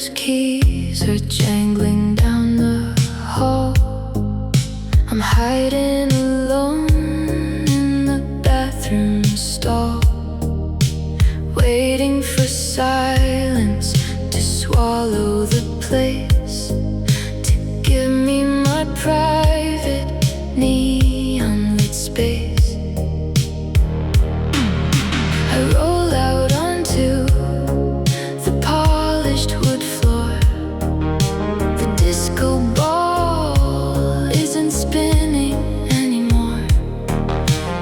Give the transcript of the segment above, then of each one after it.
those keys are jangling down the hall. I'm hiding alone in the bathroom stall, waiting for silence to swallow the place, to give me my private neon-lit space. I roll out onto the polished wood floor. The disco ball isn't spinning anymore,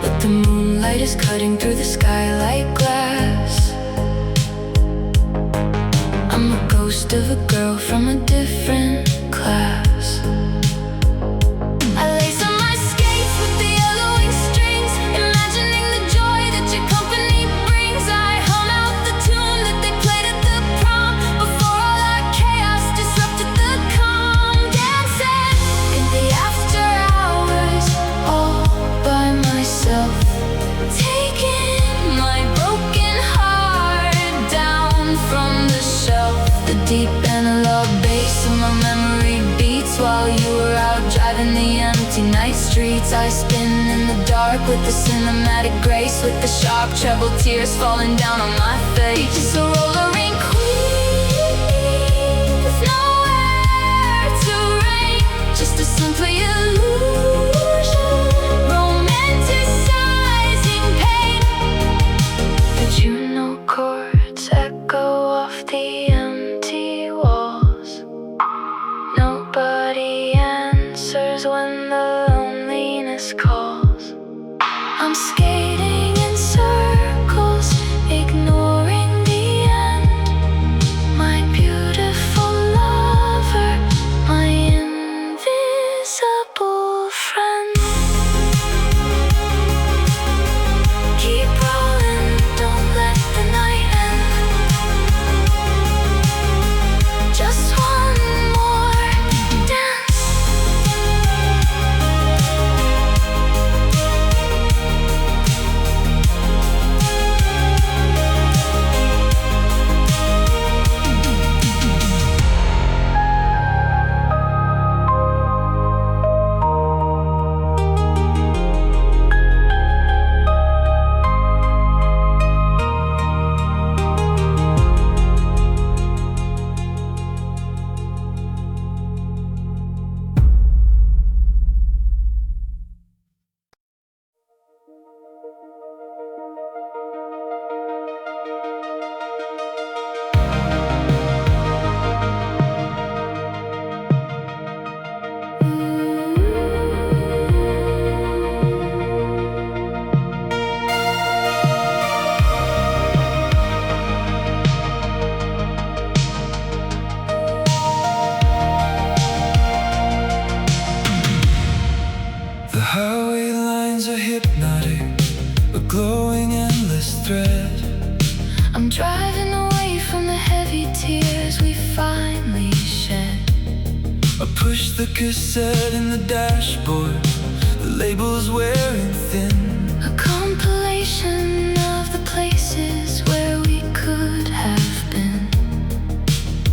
but the moonlight is cutting through the sky like glass. I'm a ghost of a girl from a different class. I lace on my skates with the yellowing strings, imagining the joy that your company brings. I hum out the tune that they played at the prom, before all our chaos disrupted the calm. Dancing in the after hours, all by myself, taking my broken heart down from the shelf. The deep analog bass of my memory beats while you were out driving the empty night streets. I spin in the dark with the cinematic grace, with the sharp treble tears falling down on my face. Just a roller rink queen with nowhere to reign, just a simply illusion, romanticizing pain. The Juno chords echo off the empty walls. Nobody answers when the loneliness calls. I'm skating in circles, ignoring the end. My beautiful lover, my invisible friend. Keep rolling, don't let the night end. Just one more dance. The highway lines are hypnotic, a glowing endless thread. I'm driving away from the heavy tears we finally shed. I push the cassette in the dashboard, the label's wearing thin. A compilation of the places where we could have been.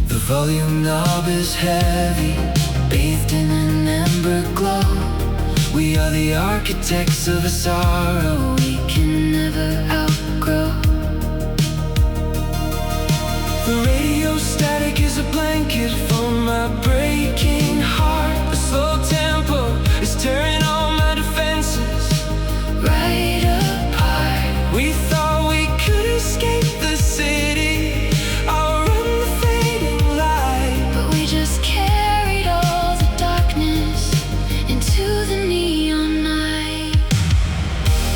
The volume knob is heavy, bathed in an ember glow. We are the architects of a sorrow We can never outgrow. The radio static is a blanket for my breaking heart. The slow tempo is tearing all my defenses Right apart. We thought we could escape the city, outrun the fading light. But we just carried all the darkness into the neon night.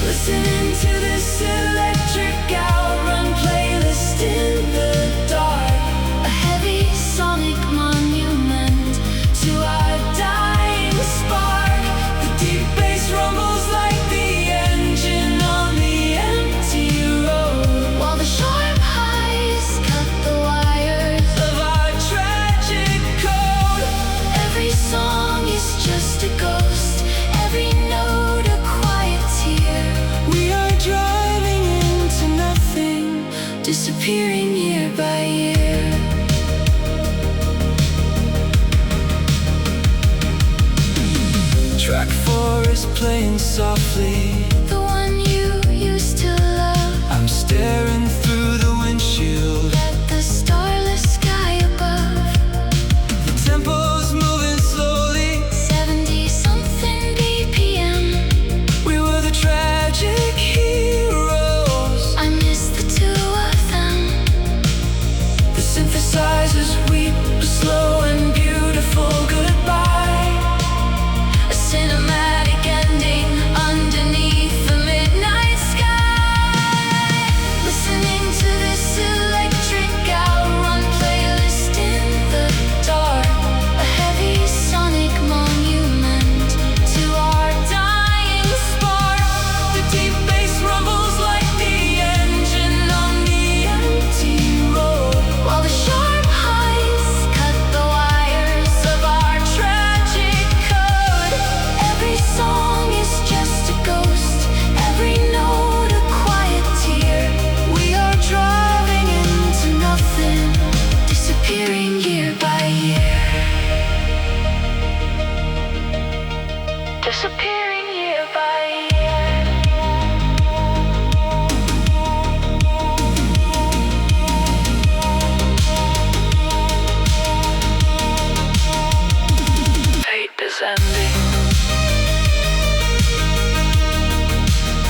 Listening to this electric outrun playlist in the dark, A heavy sonic monument to our dying spark. the deep bass rumbles like the engine on the empty road While the sharp highs cut the wires. of our tragic code. Every song is just a ghost, every note a quiet tear. We are driving into nothing, Disappearing year by year. playing softly, the one you used to love. I'm staring through the windshield At the starless sky above. The tempo's moving slowly, 70-something BPM. we were the tragic heroes. I miss the two of them. The synthesizers weep a slow and beautiful goodbye, A cinematic ending underneath the midnight sky. Listening to this electric outrun playlist in the dark, a heavy sonic monument to our dying spark. the deep bass rumbles like the engine on the empty road, While the sharp highs cut the wires of our tragic code. Every song is just a ghost, every note a quiet tear. We are driving into nothing, disappearing year by year. Disappearing year by year. fate is ending.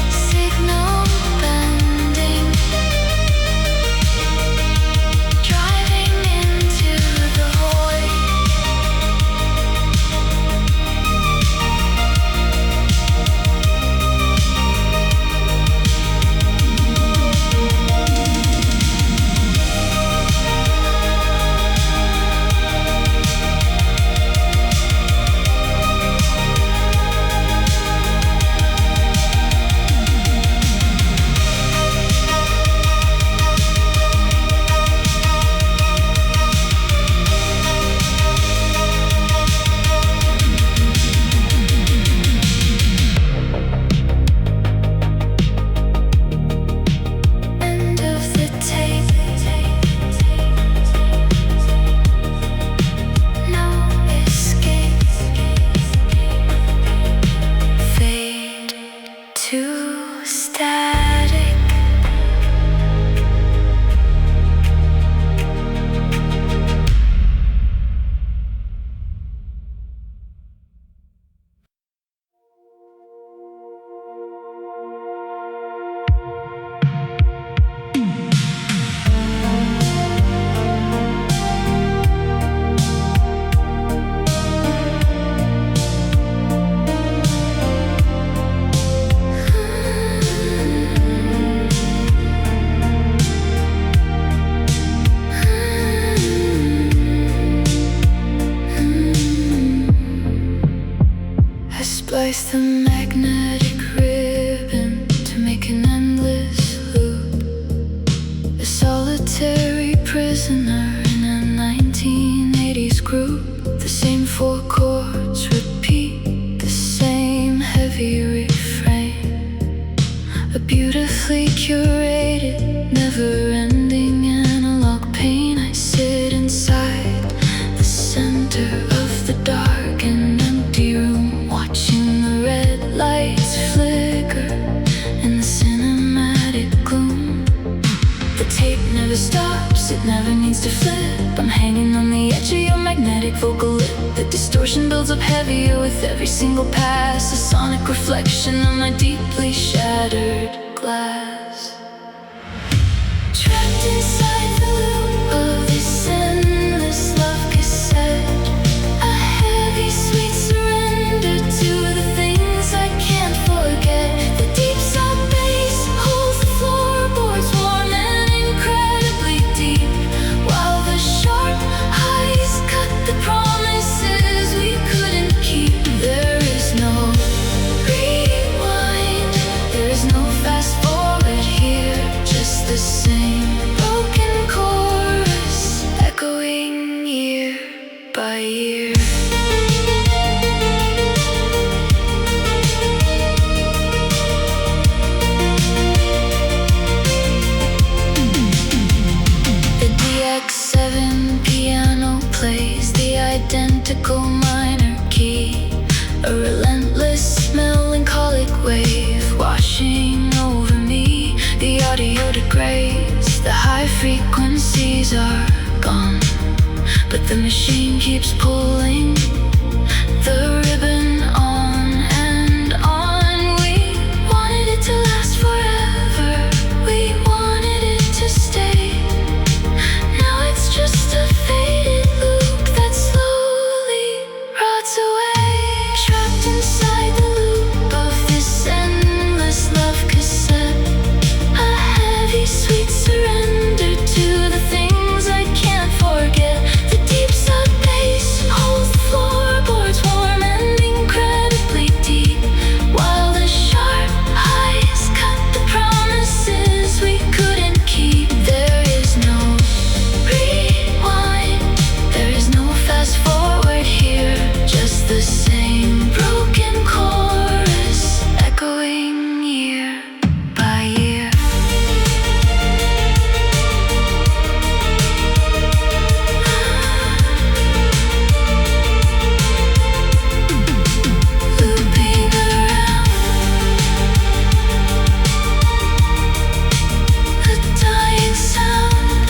Signal bending, driving into the void. End of the tape. No escape. Fade to static. I spliced the magnetic ribbon to make an endless loop. A solitary prisoner in a 1980s group. The same four chords repeat, the same heavy refrain. A beautifully curated, never-ending analog pain. I sit inside the center of the dark and empty room, watching the red lights flicker in the cinematic gloom. The tape never stops, it never needs to flip. I'm hanging on the edge of your magnetic vocal lip. The distortion builds up heavier with every single pass, a sonic reflection of my deeply shattered glass. Trapped inside the loop of this endless love cassette, a heavy sweet surrender to the things I can't forget. The deep sub bass holds the floorboards warm and incredibly deep, while the sharp highs cut the promises we couldn't keep. There is no rewind, there is no fast forward here. grace. The high frequencies are gone, but the machine keeps pulling the ribbon on and on. We wanted it to last forever, we wanted it to stay. Now it's just a faded loop that slowly rots away. Trapped inside the loop of this endless love cassette, a heavy sweet surrender to the things I can't forget. The deep sub bass holds the floorboards warm and incredibly deep, while the sharp highs cut the promises we couldn't keep. There is no rewind, there is no fast forward here, just the same broken chorus echoing year by year. Looping around a dying sound,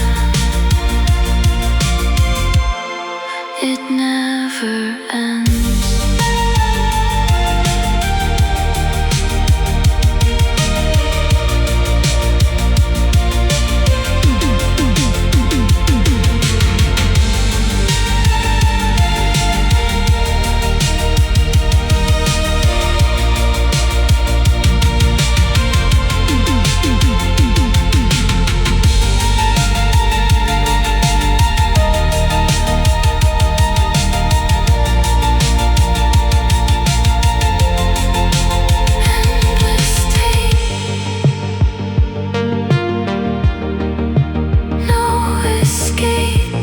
it never ends. Endless tape, no escape.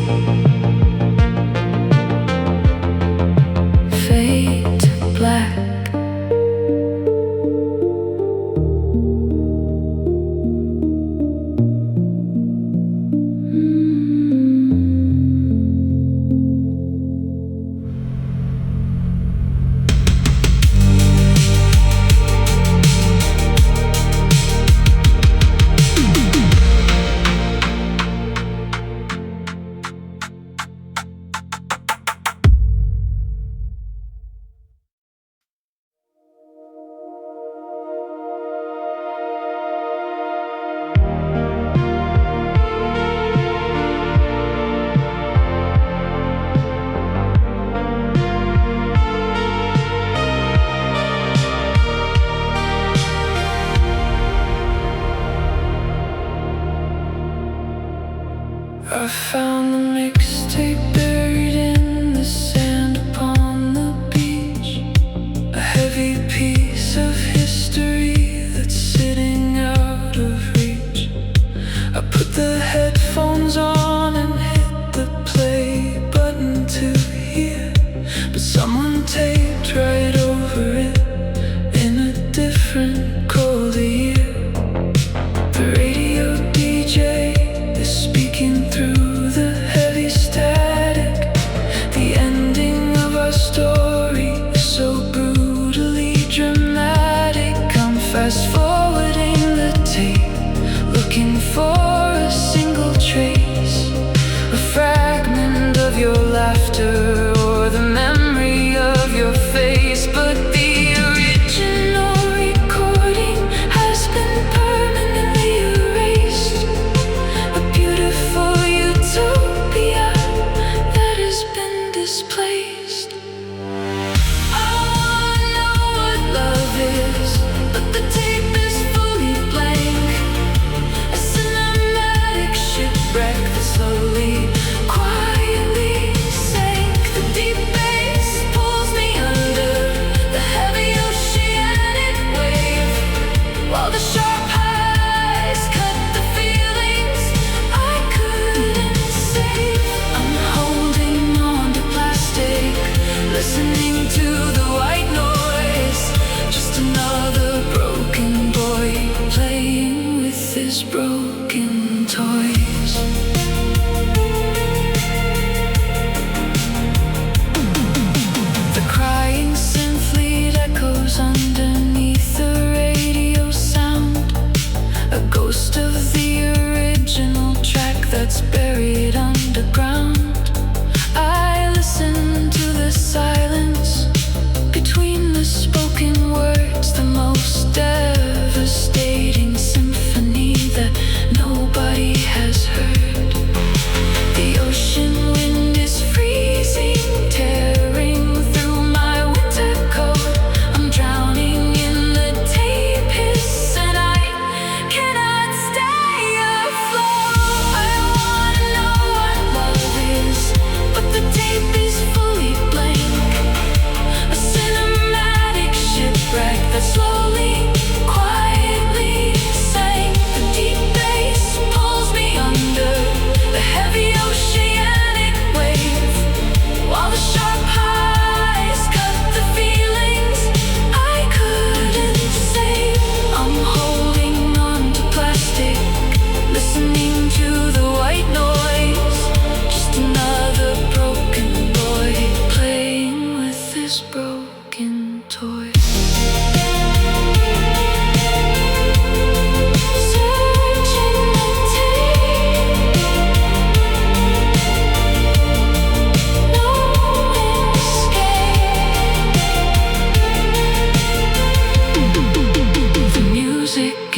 Fade to black. I found the mixtape buried in the sand upon the beach, a heavy piece of history that's sitting out of reach. I put the headphones on and hit the play button to hear, but someone taped right over it in a different colder year. The radio DJ is speaking through the heavy static. The ending of our story is so brutally dramatic. I'm fast forwarding the tape, looking for a single trace, a fragment of your laughter or the memory of your face. But the original recording has been permanently erased, a beautiful utopia that has been displaced. I wanna know what love is, but the tape is fully blank, a cinematic shipwreck that slowly, quietly sank. The deep bass pulls me under the heavy oceanic wave, while the sharp highs cut the feelings I couldn't save. I'm holding on to plastic, listening to the white noise, just another broken boy playing with his broken toys. The crying synth lead echoes underneath the radio sound, a ghost of the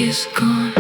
is gone.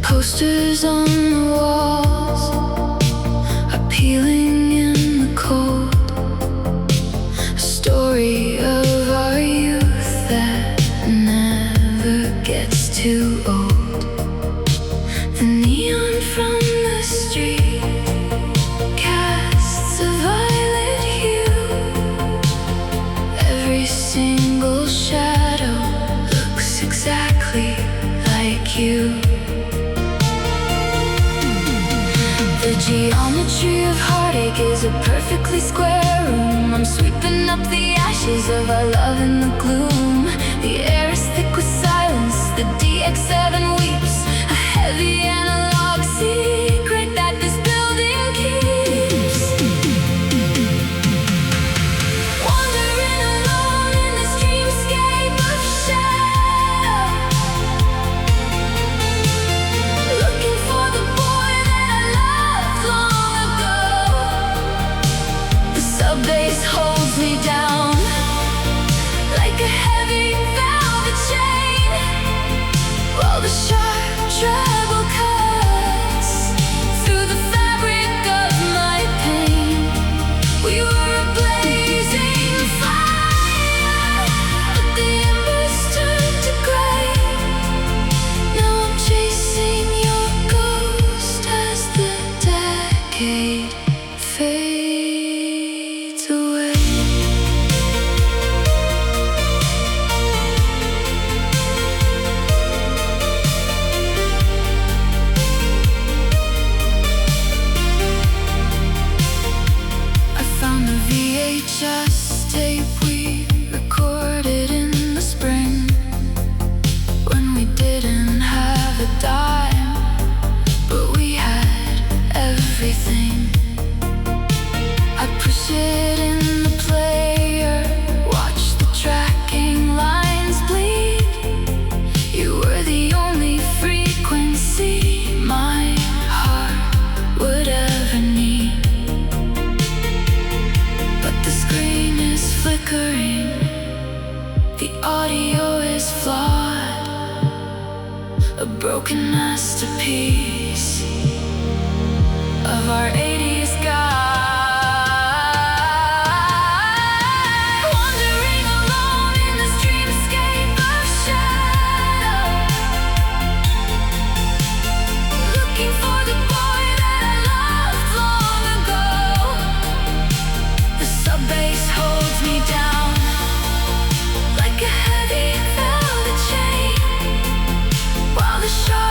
Posters on the walls are peeling in the cold. A story of our youth that never gets too old. The neon from the street casts a violet hue. Every single shadow looks exactly like you. The geometry of heartache is a perfectly square room. I'm sweeping up the ashes of our love in the gloom. The air is thick with silence. The DX7 weeps, a heavy analog secret that this building keeps. Wandering alone in this dreamscape of shadow, looking for the boy that I loved long ago. The sub-bass holds me down like a heavy velvet chain, while the sharp treble cuts through the fabric of my pain. We were a blazing fire, but the embers turned to gray. Now I'm chasing your ghost as the decade fades away. I found a VHS tape we recorded in the spring, when we didn't have a dime, but we had everything. I push it in the player, watch the tracking lines bleed. You were the only frequency my heart would ever need. But the screen is flickering, the audio is flawed, a broken masterpiece of our 80s God. Wandering alone in this dreamscape of shadow, looking for the boy that I loved long ago. The sub-bass holds me down like a heavy velvet chain, while the sharp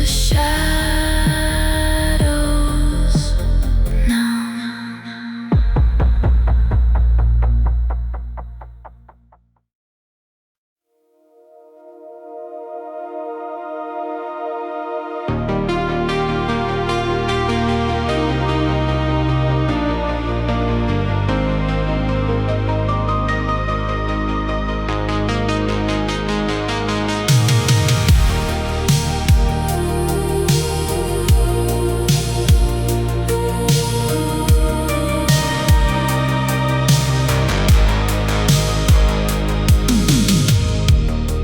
shadows now.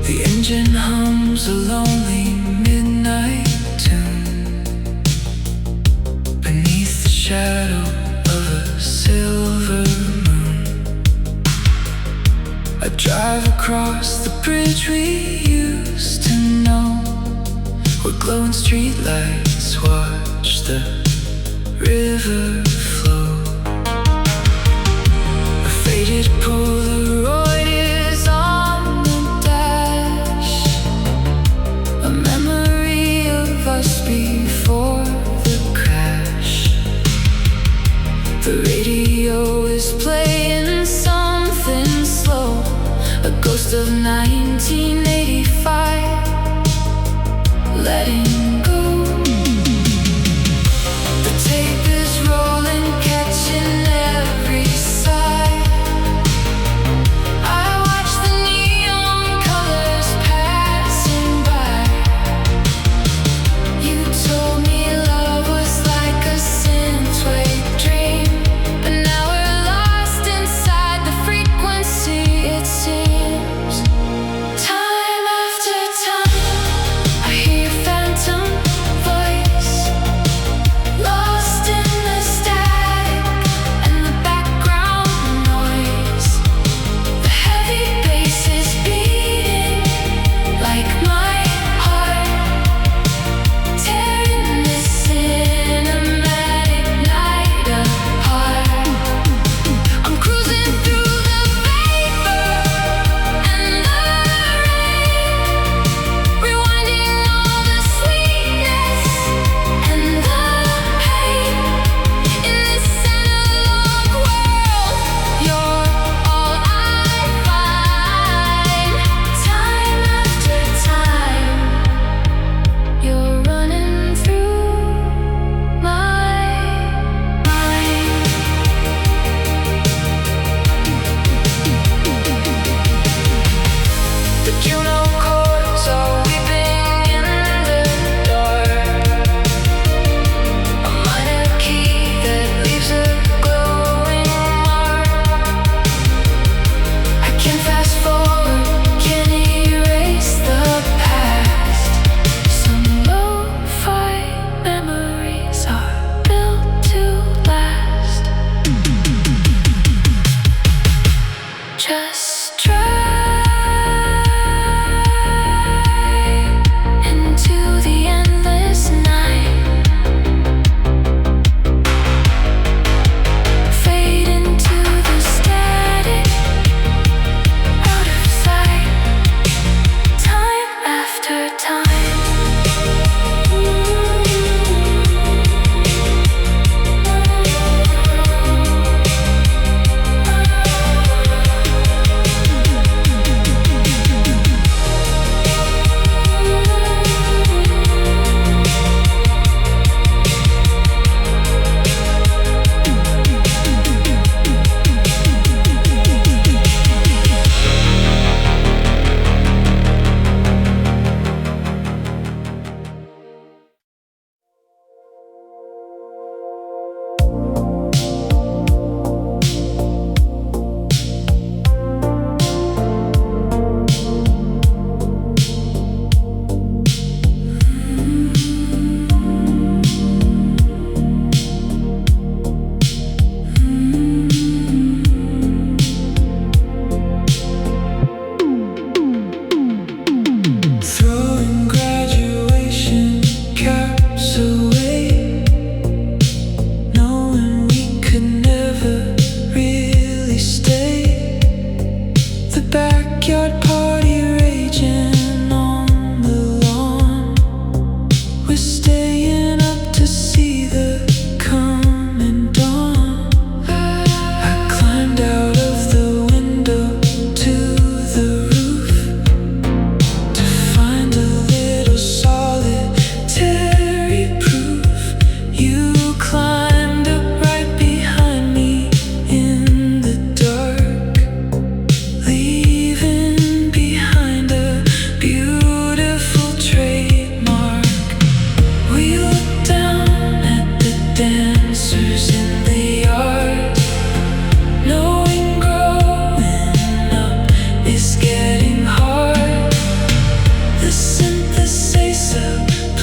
The engine hums a lonely midnight tune beneath the shadow of a silver moon. I drive across the bridge we used to know, where glowing streetlights watch the river flow. A faded Polaroid is on the dash, a memory of us before the crash. The radio is playing something slow, a ghost of 1985, letting go. The tape is rolling, catching every sigh. I watch the neon colors passing by. You told me love was like a synthwave dream, but now we're lost inside the frequency, it seems. Time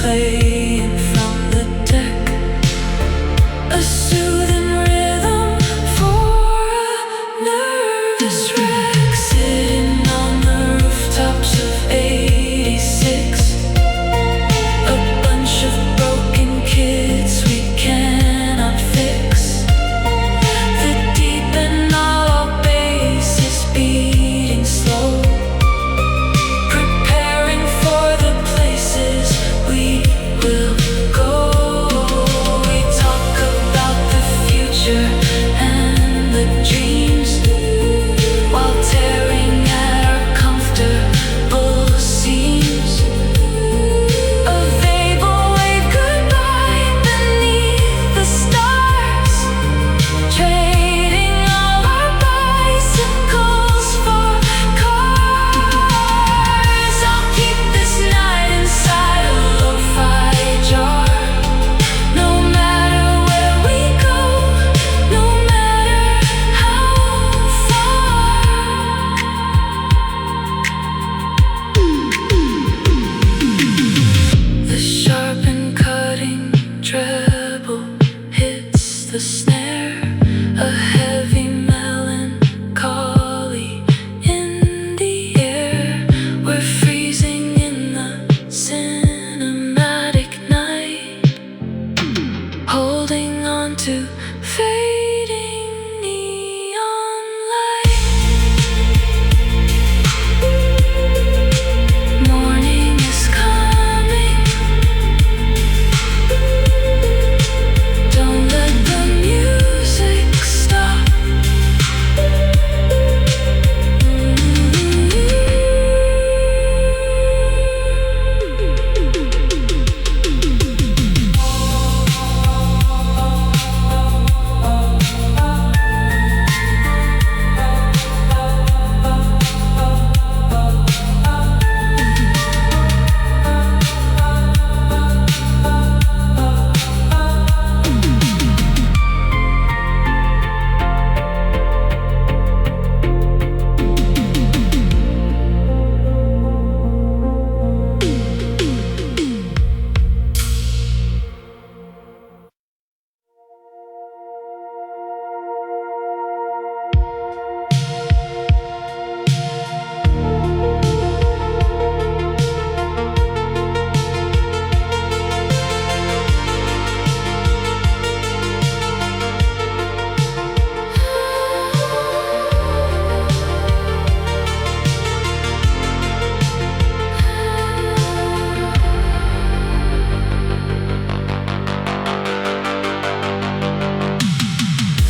playing from the deck, a soothing rhythm for a nervous wreck, sitting on the rooftops of 86, a bunch of broken kids we cannot fix. The deep and all bass is beating slow, preparing for the places we will go. We talk about the future and the dreams, while tearing at our comfortable seams. A vague wave goodbye beneath the stars, trading all our bicycles for cars. I'll keep this night inside a lo-fi jar, no matter where we go, no matter how far. The sharp and cutting treble hits the snare, a heavy melancholy in the air. We're freezing in the cinematic night, holding on to fading neon light. Morning is coming, don't let the music stop.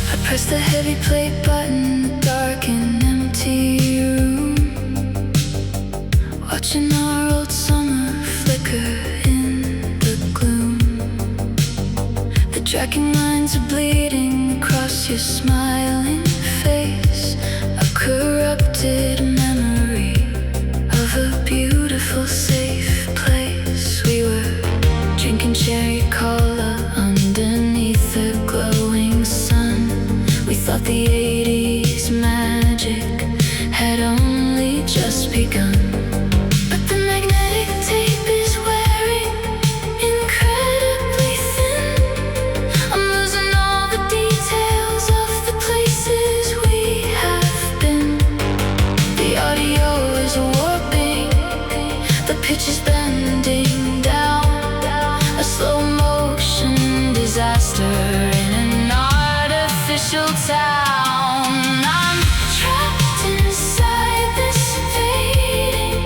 I press the heavy play button in the dark and empty room, watching our old summer flicker in the gloom. The tracking lines are bleeding across your smiling face, a corrupted memory of a beautiful, safe place. We were drinking cherry cola underneath the glowing sun. We thought the 80s magic had only just begun. But the magnetic tape is wearing incredibly thin. I'm losing all the details of the places we have been. The audio is warping, the pitch is bending down, a slow motion disaster in an artificial town. I'm trapped inside this fading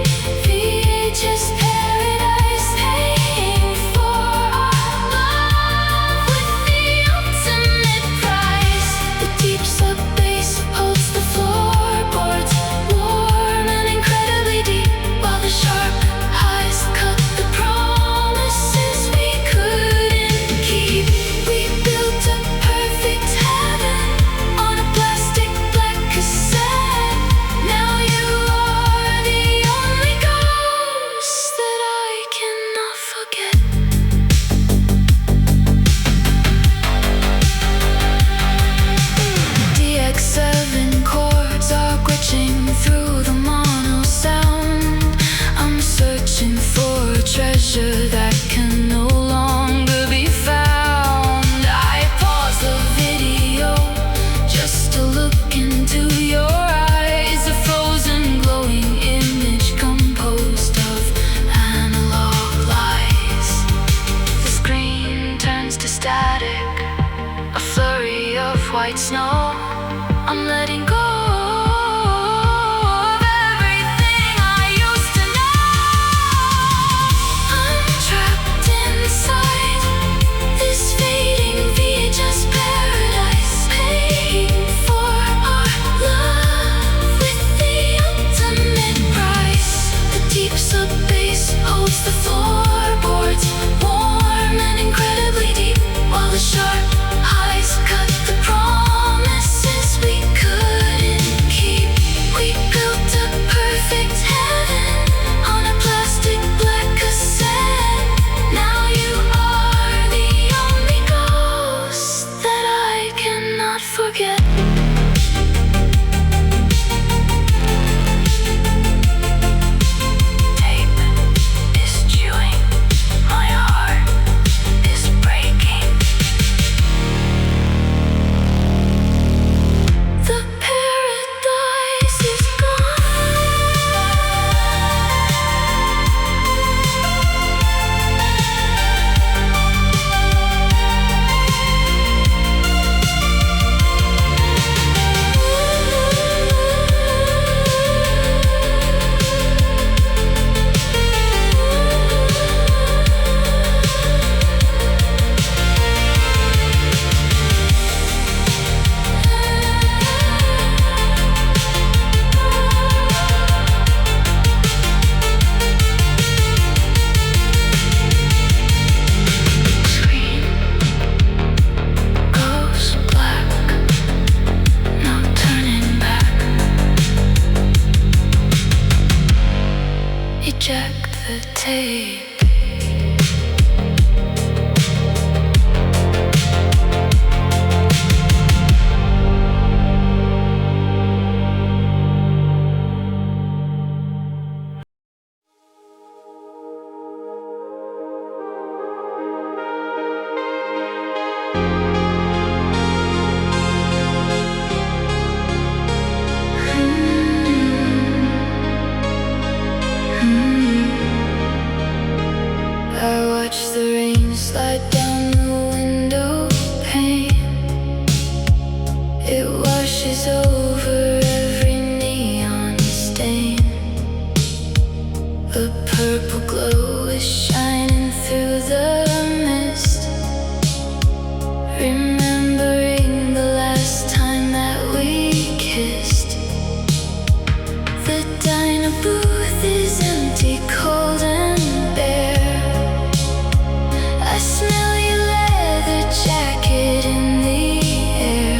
VHS paradise, paying for our love with the ultimate price. The deep sub bass holds the floorboards warm and incredibly deep, while the sharp highs cut the promises we couldn't keep. We built a perfect heaven on a plastic black cassette. Now you are the only ghost that I cannot forget. DX7 chords are glitching through the mono sound. I'm searching for a treasure that can white snow. I'm letting go of everything I used to know. I'm trapped inside this fading VHS paradise, paying for our love with the ultimate price. The deep sub bass holds the floorboards, warm and incredibly deep, while the sharp highs cut the promises we couldn't keep. We built a perfect heaven on a plastic black cassette. Now you are the only ghost that I cannot forget. Tape is chewing, my heart is breaking. The paradise is screen goes black, no turning back. Eject the tape. I watch the rain slide down the window pane. It washes over every neon stain. A purple glow is shining through the mist, remembering the last time that we kissed. The diner booth is empty, cold and bare. I smell your leather jacket in the air.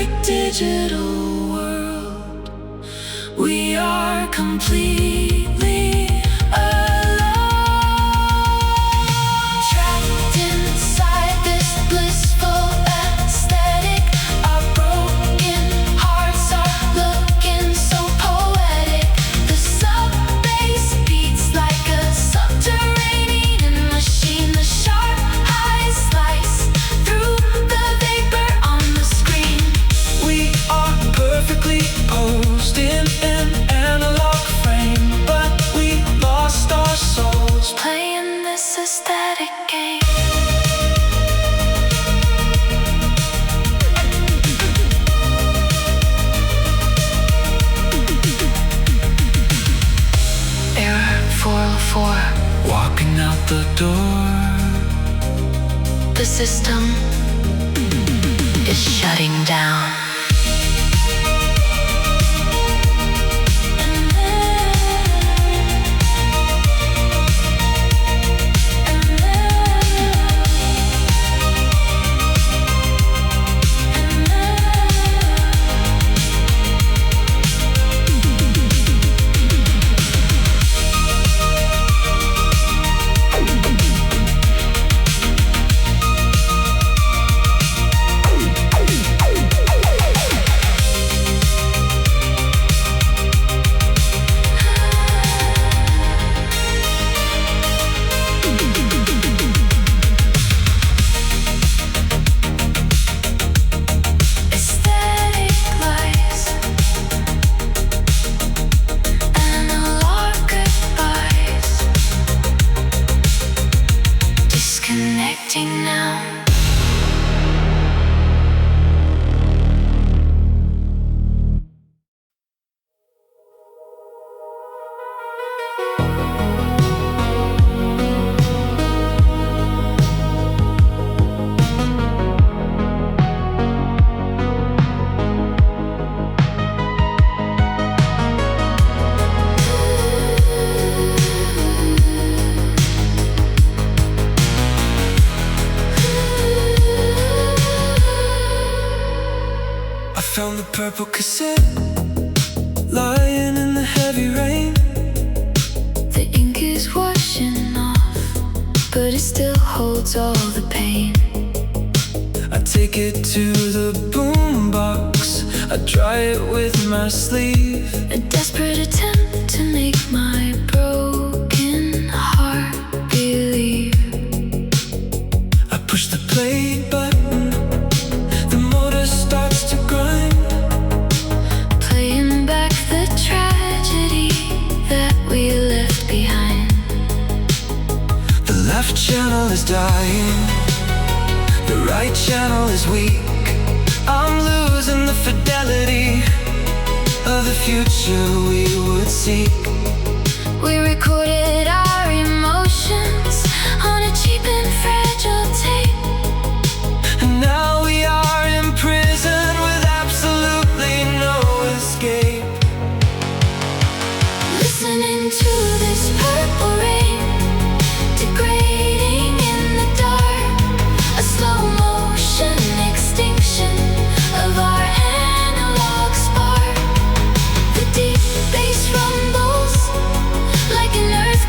perfect digital world. We are completely alone, trapped inside this blissful aesthetic. Our broken hearts are looking so poetic. The sub-bass beats like a subterranean machine. The sharp eyes slice through the vapor on the screen. We are perfectly posed in an analog frame, but we lost our souls Playing this aesthetic game. Error 404. walking out the door. The system is shutting down. Aesthetic lies, analog goodbyes, disconnecting now. I found the purple cassette lying in the heavy rain. The ink is washing off, but it still holds all the pain. I take it to the boombox, I dry it with my sleeve. A desperate attempt to make my broken heart believe. I push the play button, the motor starts to grind. Playing back the tragedy that we left behind. The left channel is dying, the right channel is weak. I'm losing the fidelity of the future we would seek. We recorded our emotions on a cheap and fragile tape. And now we are in prison with absolutely no escape. Listening to this purple rain, degrading in the dark. A slow motion extinction of our analog spark. The deep bass rumbles like an earth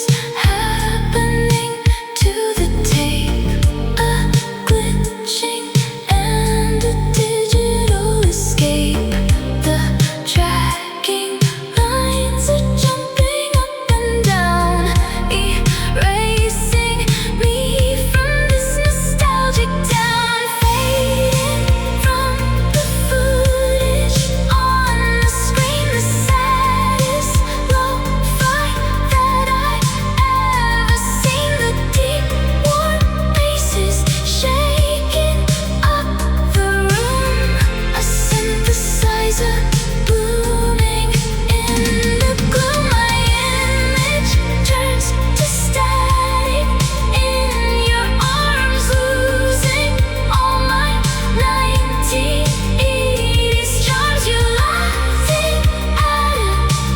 is happening to the tape? A glitching and a digital escape. The tracking lines are jumping up and down, erasing me from this nostalgic town. Fading from the footage on the screen, the saddest lo-fi that I've ever seen. The deep warm bases shaking up the room, a synthesizer booming in the gloom. My image turns to static in your arms, losing all my 1980s charms. You're laughing at a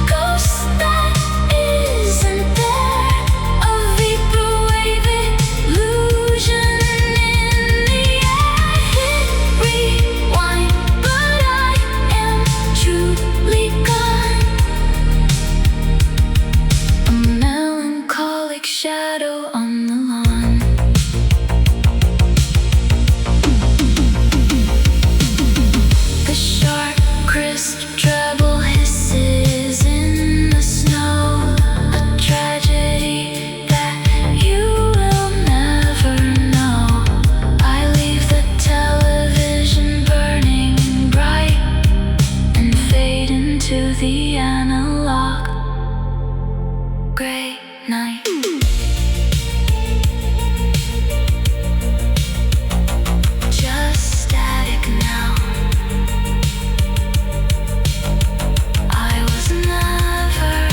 ghost that isn't there, a vaporwave illusion in the air. Hit rewind, but I am truly gone, a melancholic shadow on the lawn. The sharp, crisp treble hisses in the snow, a tragedy that you will never know. I leave the television burning bright and fade into the analog gray night. Just static now. I was never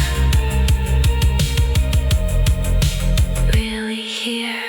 really here.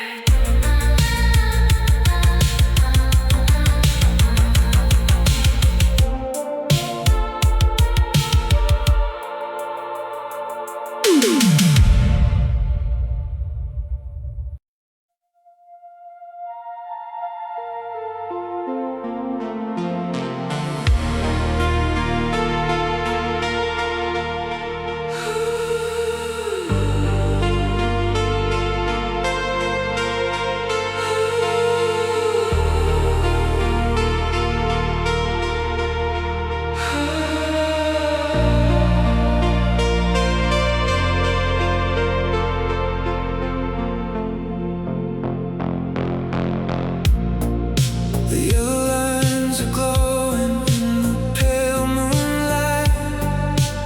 The yellow lines are glowing in the pale moonlight.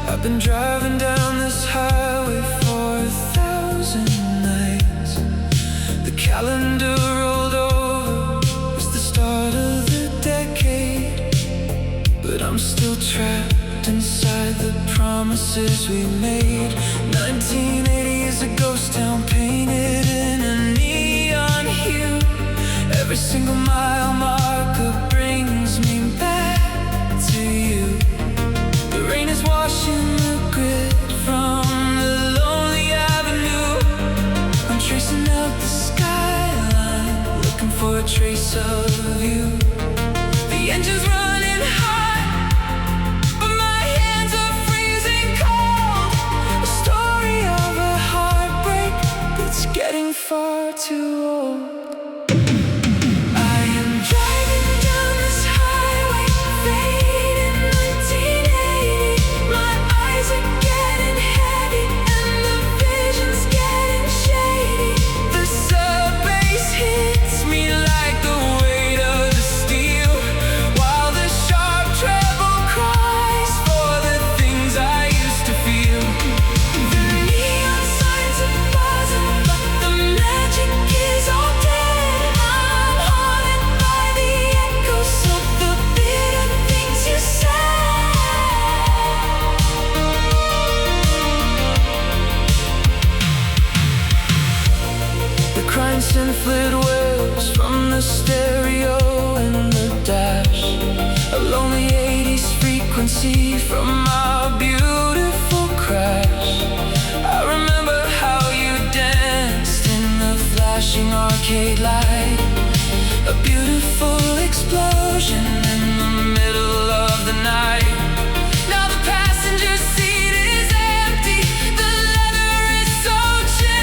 I've been driving down this highway for 1,000 nights. The calendar rolled over, it's the start of the decade, but I'm still trapped inside the promises we made. 1980 is a ghost town painted in a neon hue. Every single mile marker brings me back to you. The rain is washing the grid from the lonely avenue. I'm tracing out the skyline, looking for a trace of you. The engine's running hot, but my hands are freezing cold. A story of a heartbreak that's getting far too old. I am driving down this highway, fading 1980. My eyes are getting heavy and the vision's getting shady. The sub bass hits me like the weight of the steel, while the sharp treble cries for the things I used to feel. The neon signs are buzzing, but the magic is all dead. I'm haunted by the echoes of the bitter things you said. The crying synthwave wails from the stereo in the dash, a lonely 80s frequency from our beautiful crash. I remember how you danced in the flashing arcade light, a beautiful explosion in the middle of the night. Now the passenger seat is empty, the leather is so chill.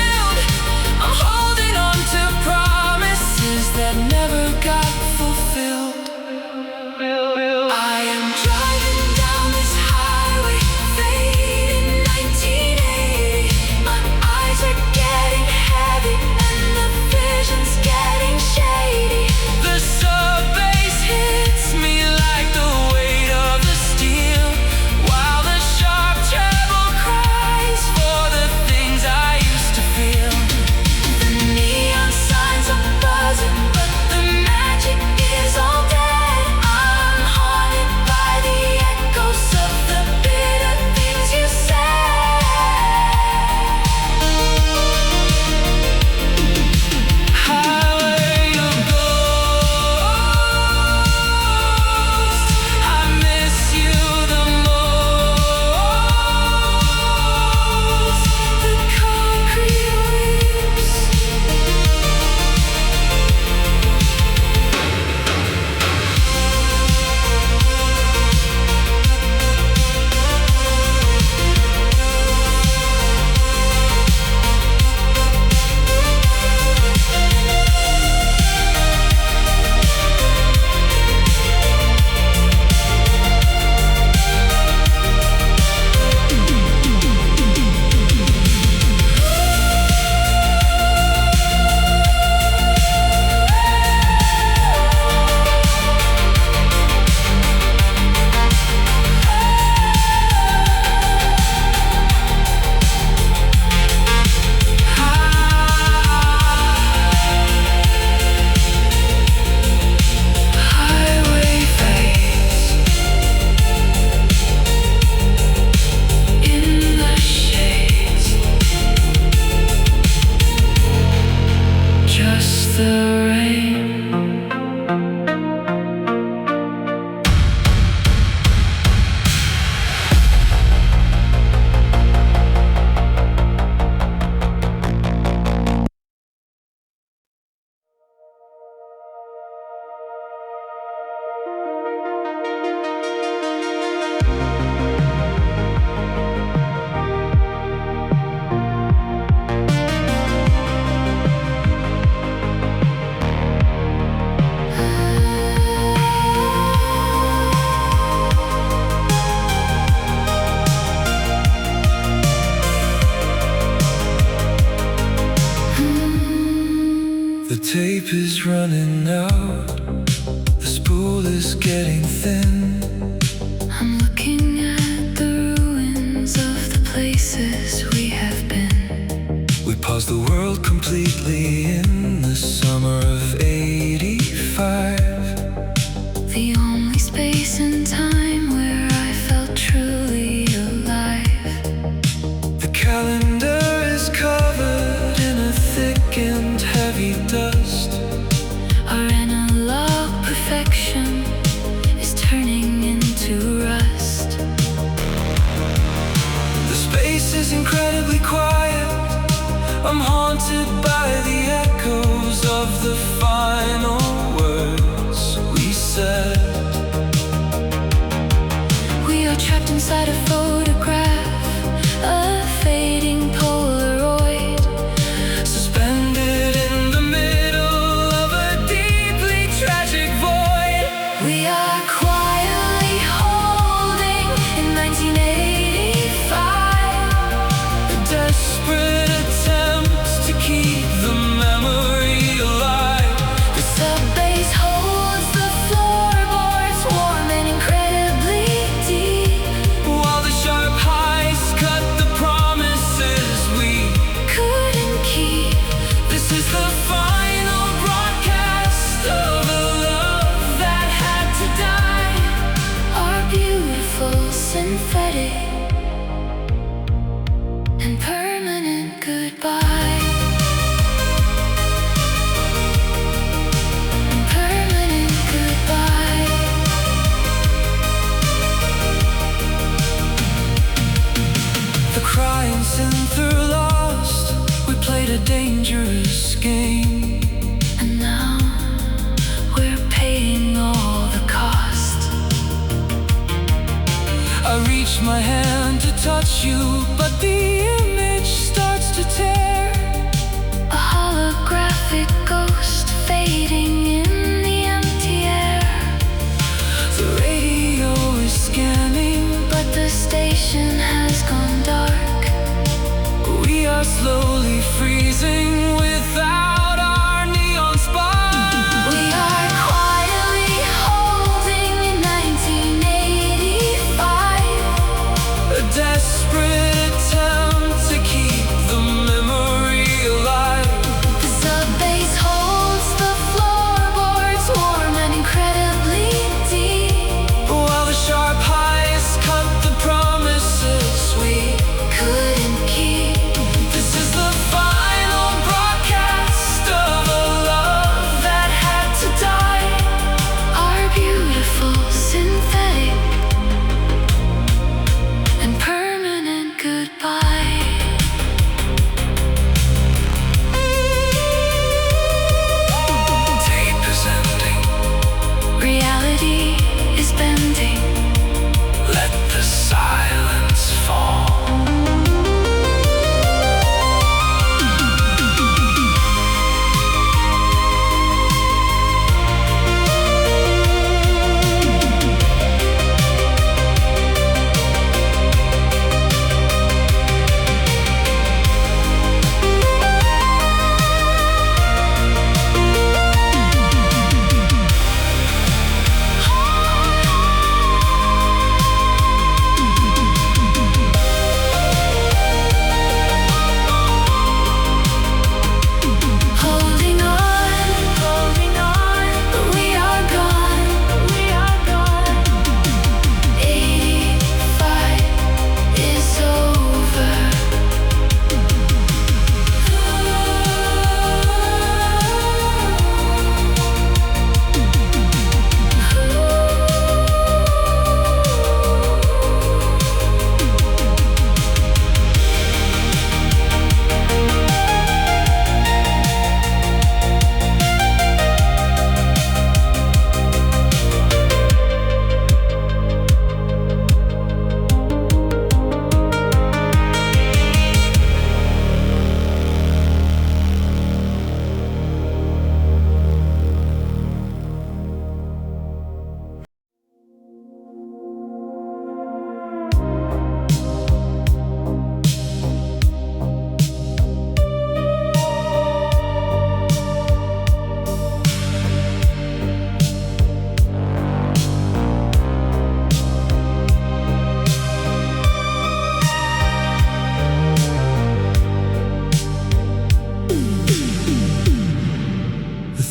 the rain. The tape is running out, the spool is getting thin. I'm looking at the ruins of the places we have been. We paused the world completely in the summer of '85. The only space and time where I felt truly alive. The calendar is covered in a thick and heavy dust. Our analog perfection is turning into rust. The space is incredibly quiet. I'm haunted by the echoes of the final words we said. We are trapped inside a photograph, a fading Polaroid, Suspended in the middle of a deeply tragic void. we are quietly holding in 1985. A desperate attempt to keep the memory alive. The subbase holds the floorboards warm and incredibly deep. While the sharp highs cut the promises we Couldn't keep. This is the final broadcast of a love that had to die. Our beautiful synthetic and permanent goodbye. And permanent goodbye. The crying synth are lost. We played a dangerous game. And now we're paying all the cost. I reach my hand to touch you, but the image starts to tear. A holographic ghost fading in the empty air. The radio is scanning, But the station has gone dark. we are slowly freezing without our neon spark. We are quietly holding in 1985. A desperate attempt to keep the memory alive. The subbase holds the floorboards warm and incredibly deep. While the sharp highs cut the promises we Couldn't keep. This is the final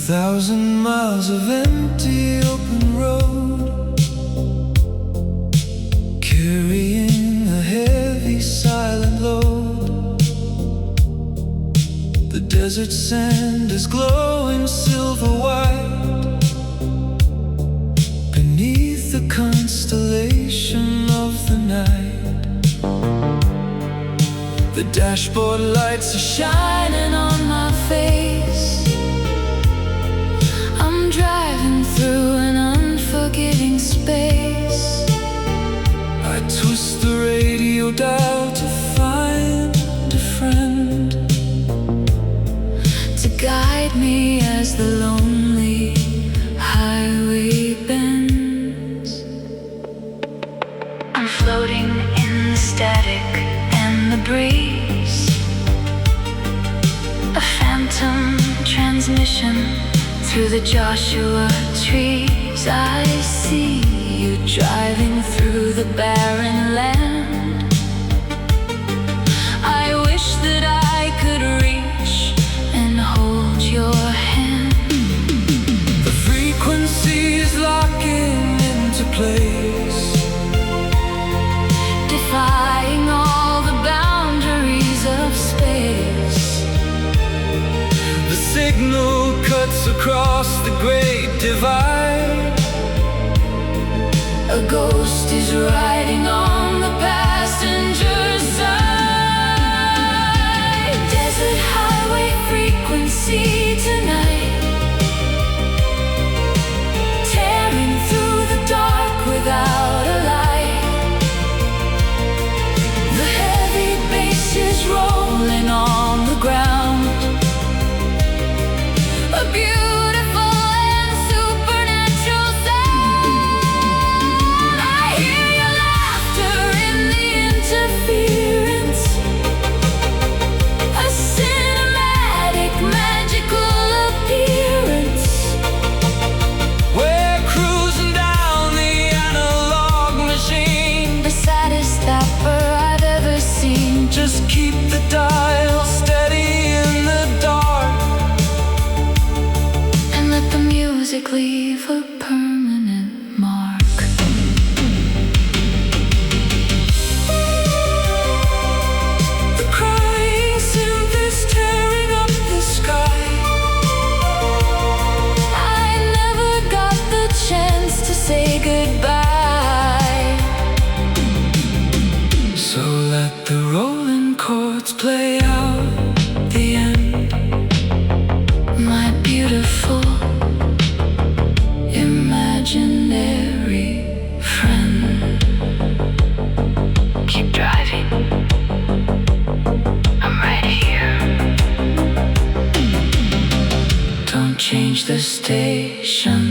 1,000 miles of empty open road, carrying a heavy silent load. The desert sand is glowing silver white beneath the constellation of the night. The dashboard lights are shining on my face. I'm driving through an unforgiving space. I twist the radio dial to find a friend to guide me as the lonely highway bends. I'm floating in the static and the breeze, a phantom transmission through the Joshua trees. I see you driving through the barren land. I wish that I could reach and hold your hand. The frequencies locking into place, defying all the boundaries of space. The signal cuts across the great divide. A ghost is riding on the passenger side. Desert highway frequency tonight, tearing through the dark without a light. The heavy bass is rolling on the ground, a beautiful and supernatural sound. I hear your laughter in the interference, a cinematic, magical appearance. We're cruising down the analog machine, the saddest dapper I've ever seen. Just keep the dial steady in the dark, let the music leave a permanent mark. The crying synth is tearing up the sky. I never got the chance to say goodbye, so let the rolling chords play out the end, my beautiful imaginary friend. Keep driving, I'm right here. Don't change the station.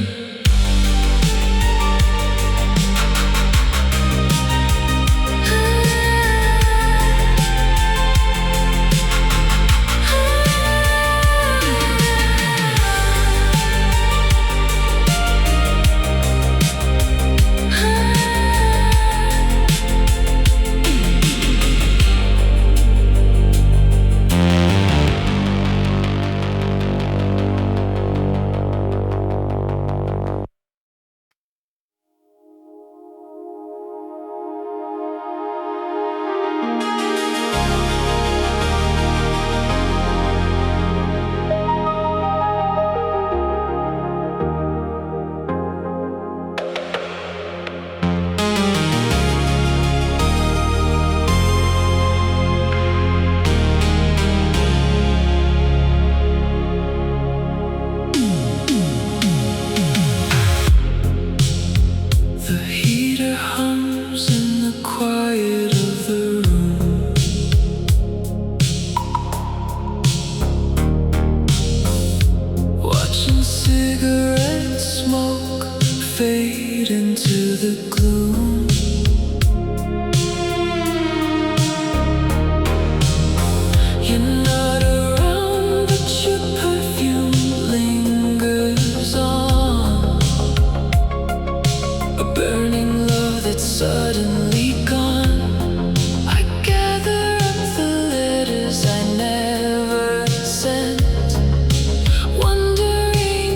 Wondering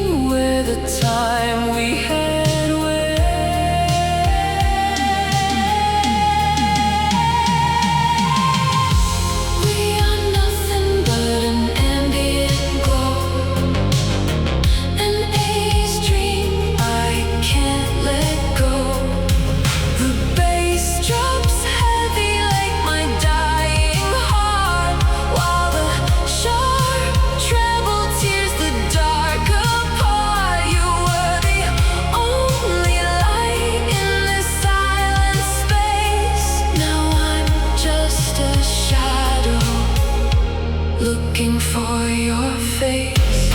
face.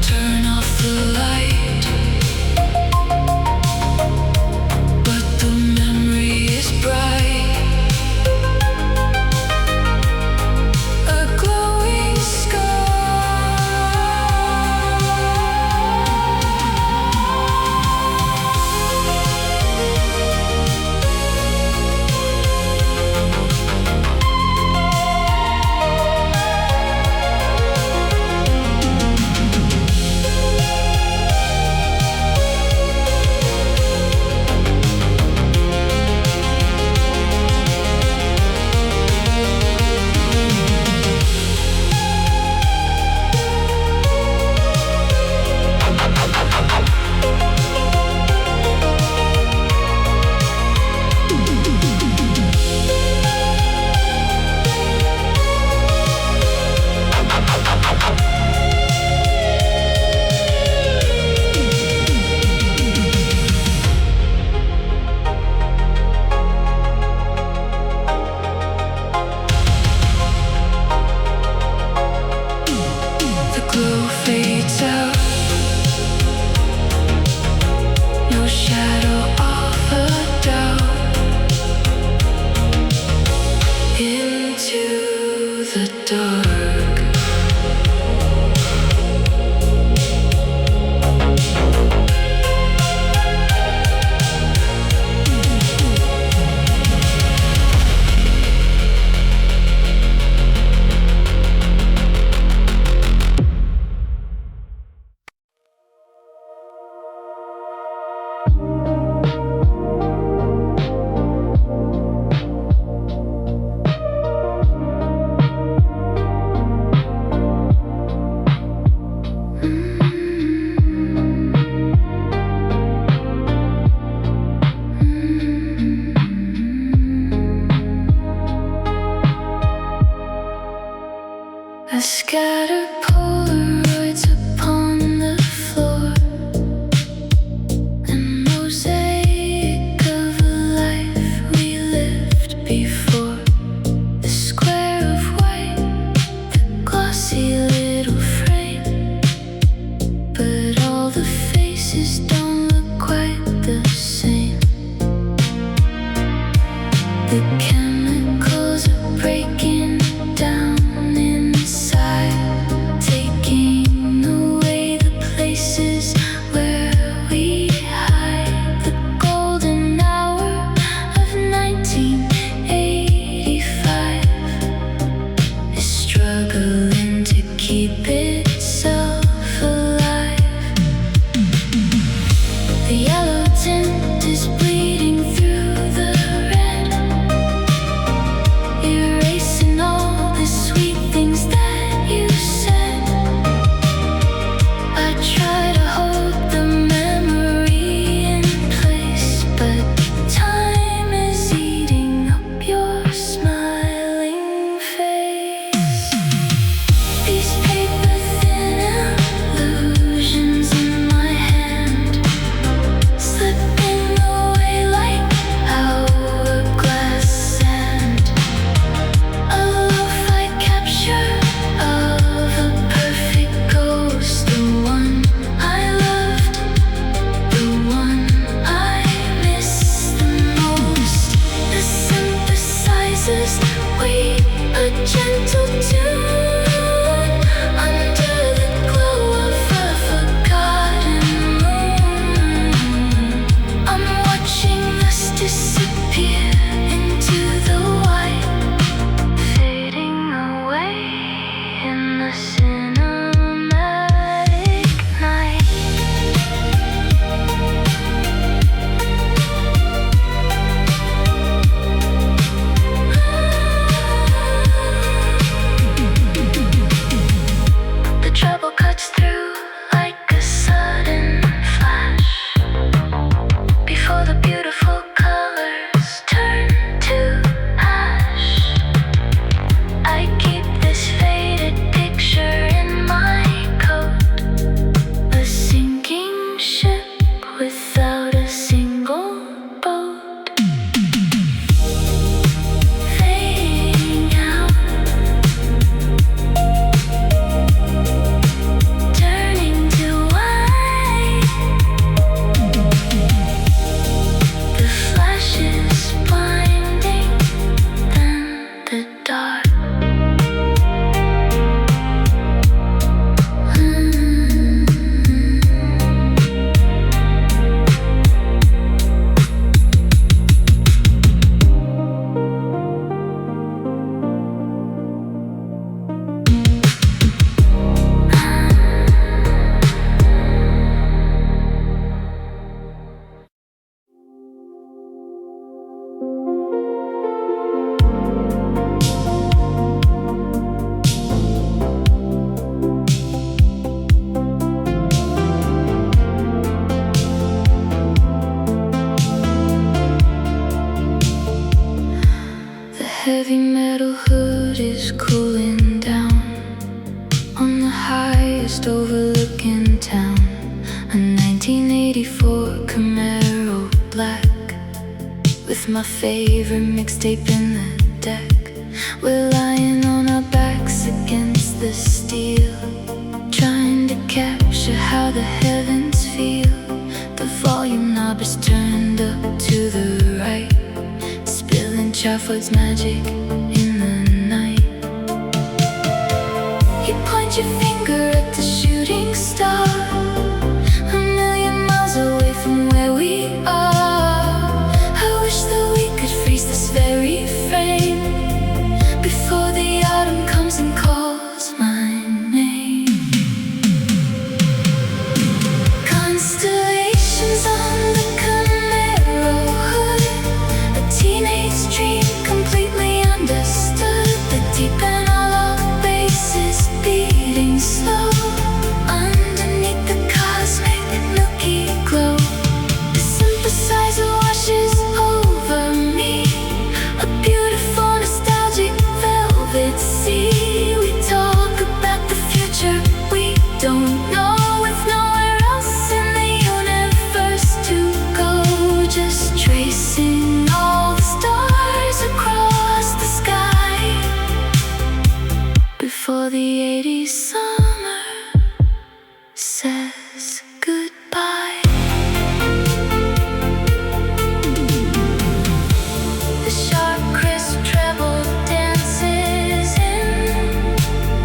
Turn off the light, but the memory is bright. A glowing fades out, no shadow of a doubt. Into the dark, I scatter Polaroids upon the floor, a mosaic of a life we lived before. The square of white, the glossy little frame, but all the faces don't look quite the same. The chemicals are breaking down inside, taking away the places where we hide. The golden hour of 1985 is struggling to keep itself alive. The yellow tint is bleeding through the red, erasing all the sweet things that you said. I try to hold the memory in place, but time is eating up your smiling face. These paper thin illusions in my hand, slipping away like hourglass sand. A lo-fi capture of a perfect ghost, the one I loved, the one I miss the most. The synthesizers weep a gentle tune under the glow of a forgotten moon. I'm watching us disappear into the white, fading away in the cinematic night. my favorite mixtape in the deck. We're lying on our backs against the steel, trying to capture how the heavens feel. The volume knob is turned up to the right, spilling Charford's magic in the night. You point your finger at the shooting star, a million miles away from where we are. I wish that we could freeze this very frame before the autumn comes and calls my name. Constellations on the Camaro hood, a teenage dream completely understood. The deep and all our bases beating slow underneath the cosmic milky glow. The synthesizer washes over me, a beautiful nostalgic velvet sea. We talk about the future we don't know, with nowhere else in the universe to go. Just tracing all the stars across the sky before the 80s summer says goodbye. The sharp, crisp treble dances in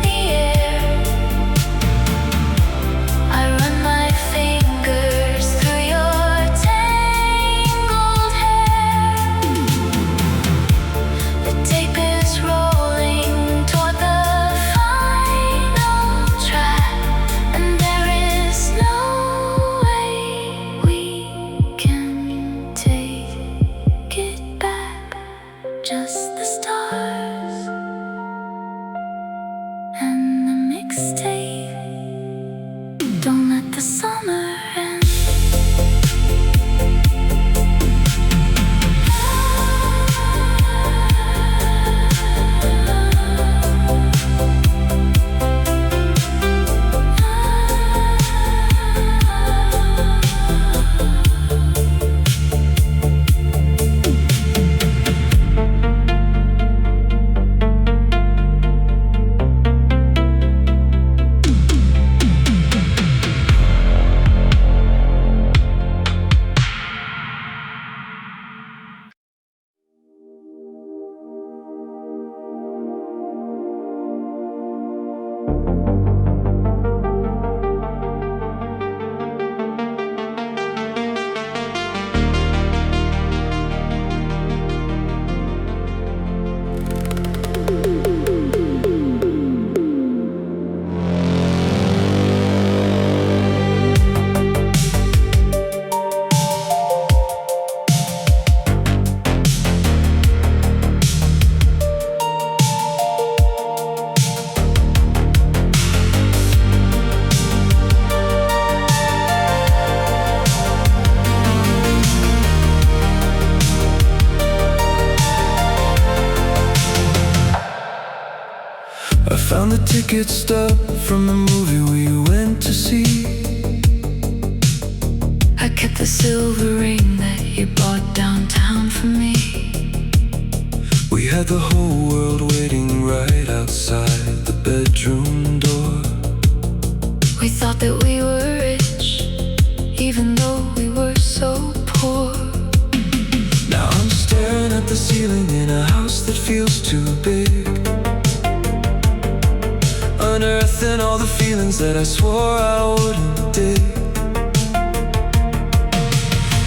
the air. I run my fingers through your tangled hair. The tape is rolling toward the final track, and there is no way we can take it back. Just the stars and the mixtape. Don't let the summer end. I found the ticket stub from the movie we went to see. I kept the silver ring that you bought downtown for me. We had the whole world waiting right outside the bedroom door. We thought that we were rich, even though we were so poor. Now I'm staring at the ceiling in a house that feels too big, unearthing all the feelings that I swore I wouldn't dig.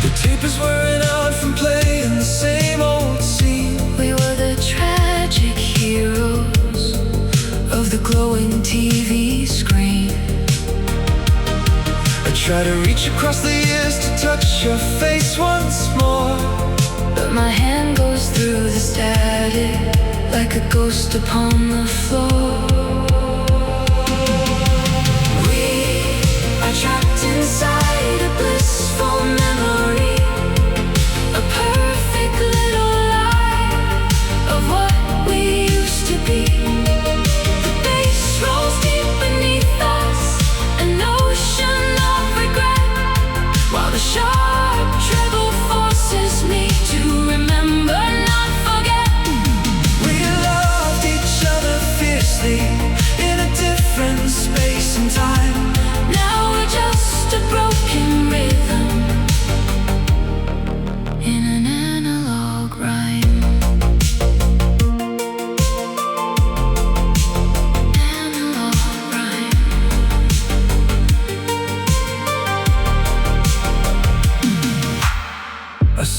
The tape is wearing out from playing the same old scene. We were the tragic heroes of the glowing TV screen. I try to reach across the years to touch your face once more, but my hand goes through the static like a ghost upon the floor. Trapped inside a blissful memory, a perfect little lie of what we used to be. The bass rolls deep beneath us, an ocean of regret, while the sharp treble forces me to remember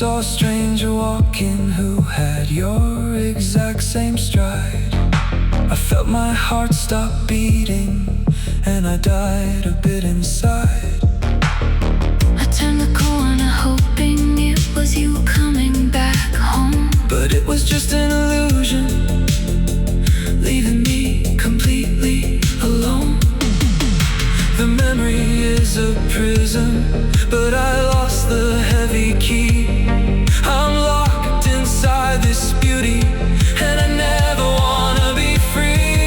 saw a stranger walking who had your exact same stride. I felt my heart stop beating, and I died a bit inside. I turned the corner hoping it was you coming back home, but it was just an illusion, leaving me completely alone. The memory is a prison, but I lost the heavy key. I'm locked inside this beauty, and I never wanna be free.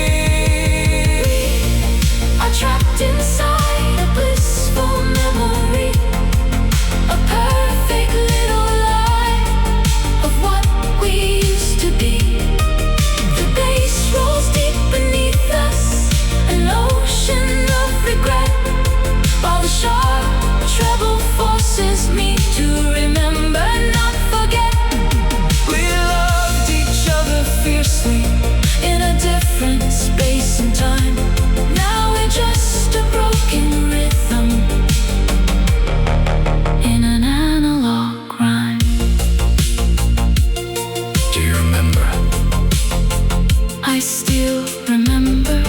I'm trapped inside a blissful memory, a perfect little lie of what we used to be. The bass rolls deep beneath us, an ocean of regret, while the sharp treble forces me to remember, not forget. We loved each other fiercely In a different space and time, now we're just a broken rhythm in an analog rhyme. Do you remember? I still remember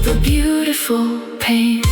the beautiful pain.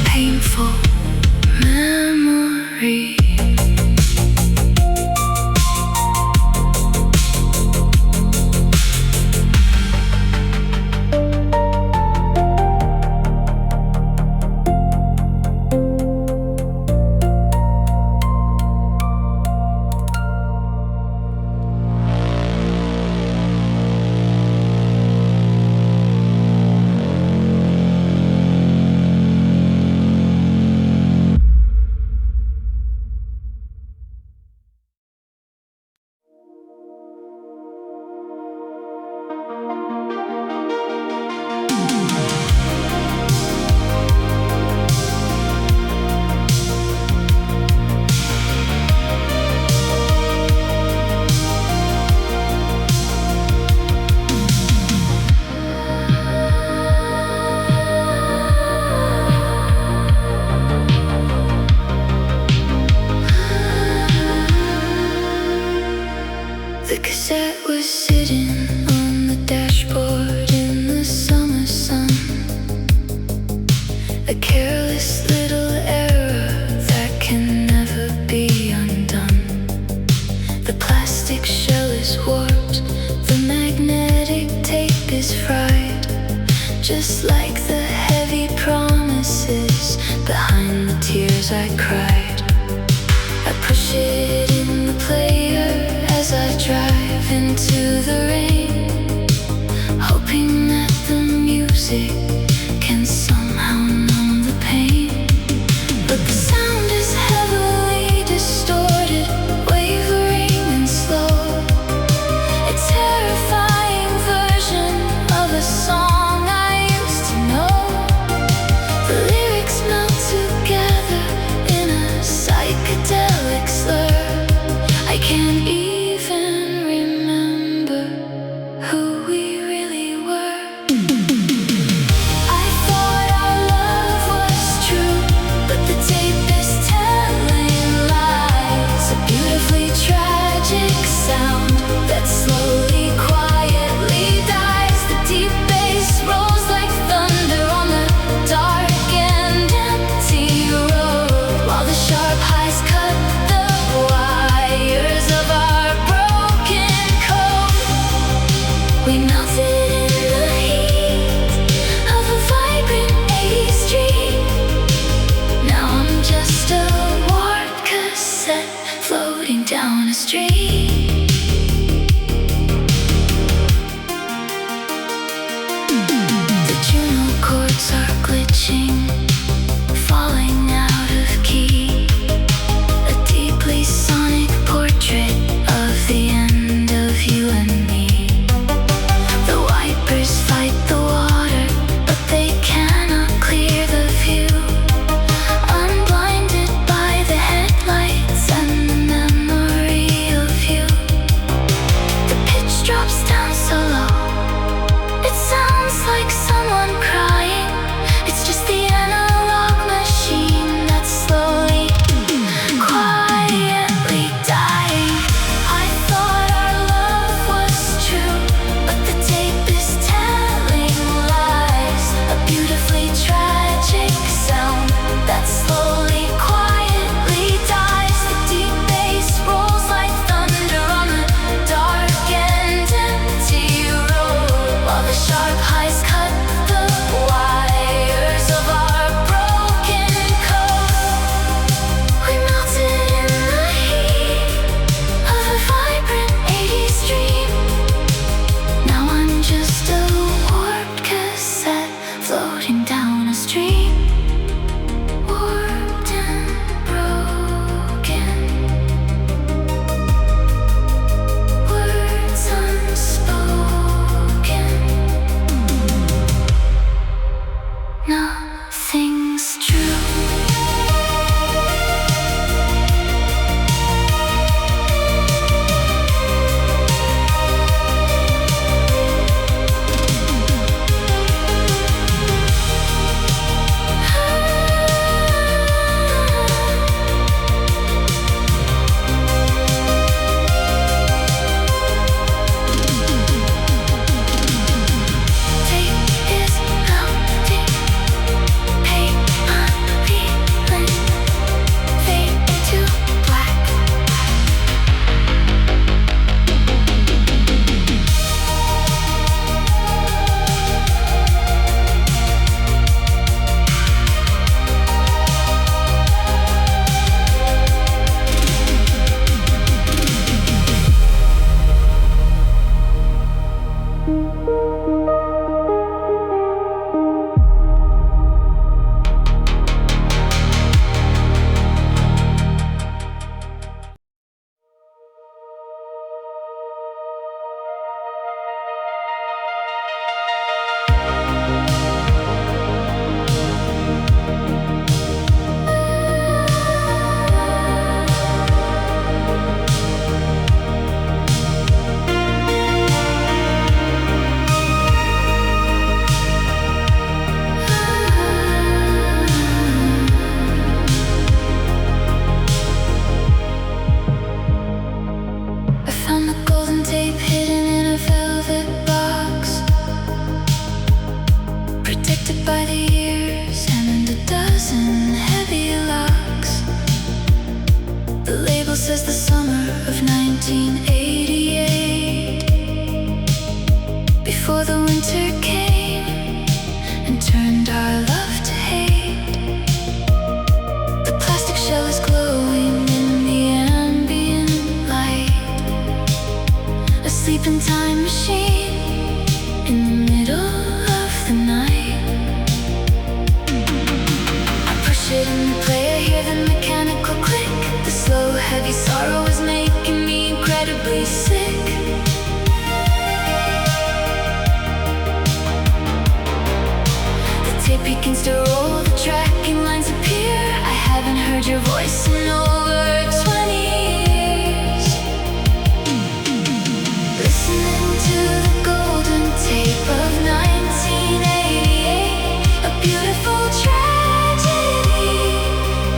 Painful memory. The cassette was sitting on the dashboard in the summer sun, a careless little error that can never be undone. The plastic shell is warped, the magnetic tape is fried, just like the heavy promises behind the tears I cried. I push it in the player as I drive into the rain, hoping that the music can somehow numb the pain. But the sound is heavily distorted, wavering and slow, a terrifying version of a song I used to know. The lyrics melt together in a psychedelic slur. I can't even remember who we really were. This is the summer of 1988, before the winter came and turned our love to hate. The plastic shell is glowing in the ambient light, a sleeping time machine in the middle of the night. I push it in the play, I hear the mechanical click. The slow, heavy sorrow is making me incredibly sick. The tape begins to roll, the tracking lines appear. I haven't heard your voice in over 20 years. Listening to the golden tape of 1988, a beautiful tragedy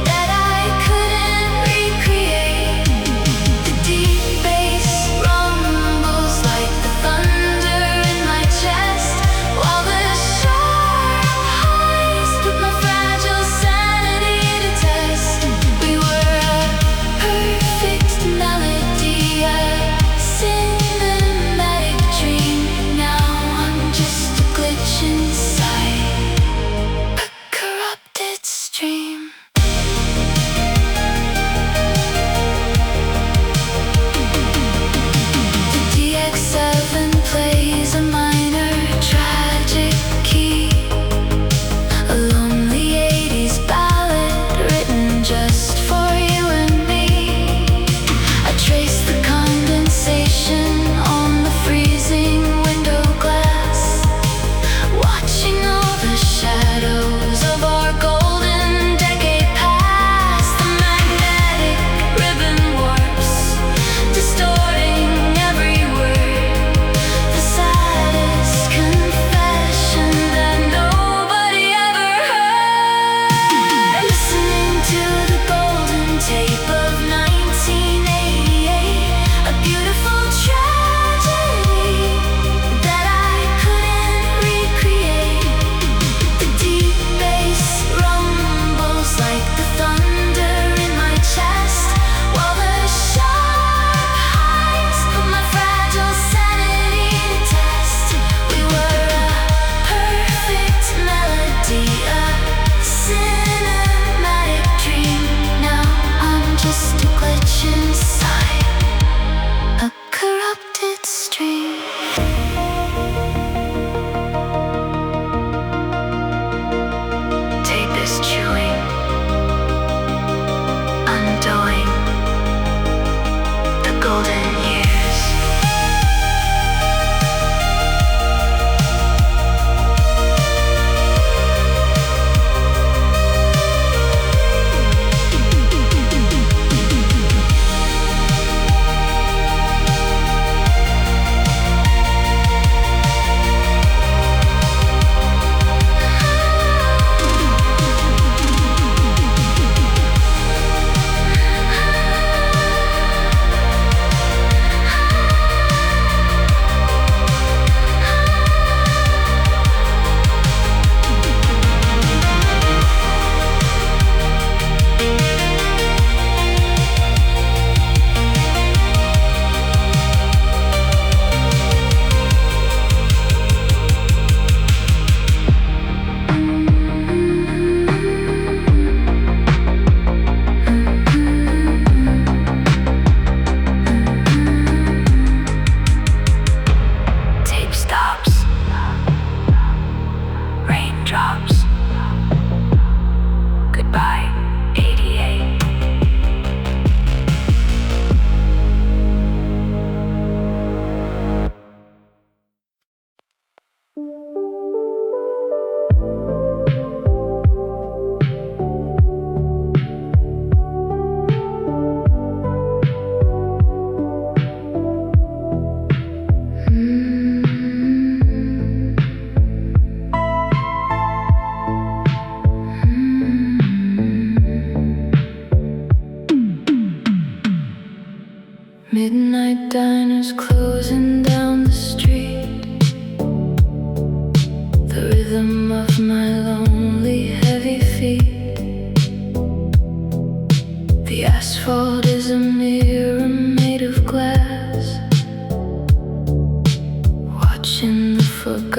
that I couldn't recreate. The deep bass rumbles like the thunder in my chest, while the sharp highs put my fragile sanity to test. We were a perfect melody, a cinematic dream. Now I'm just a glitch inside a corrupted stream. The DX7 plays a minor tragic key, a lonely 80s ballad written just for you and me. I trace the condensation on the freezing window glass, watching all the shadows of our golden decade pass. The magnetic ribbon warps, distorting every word, the saddest confession that nobody ever heard. Listening to the golden tape of 1988, a beautiful tragedy that I couldn't recreate. The deep bass rumbles like the thunder in my chest, while the sharp highs put my fragile sanity to test. We were a perfect melody, a cinematic dream. Now I'm just a glitch inside a corrupted stream. Tape is chewing, undoing the golden years.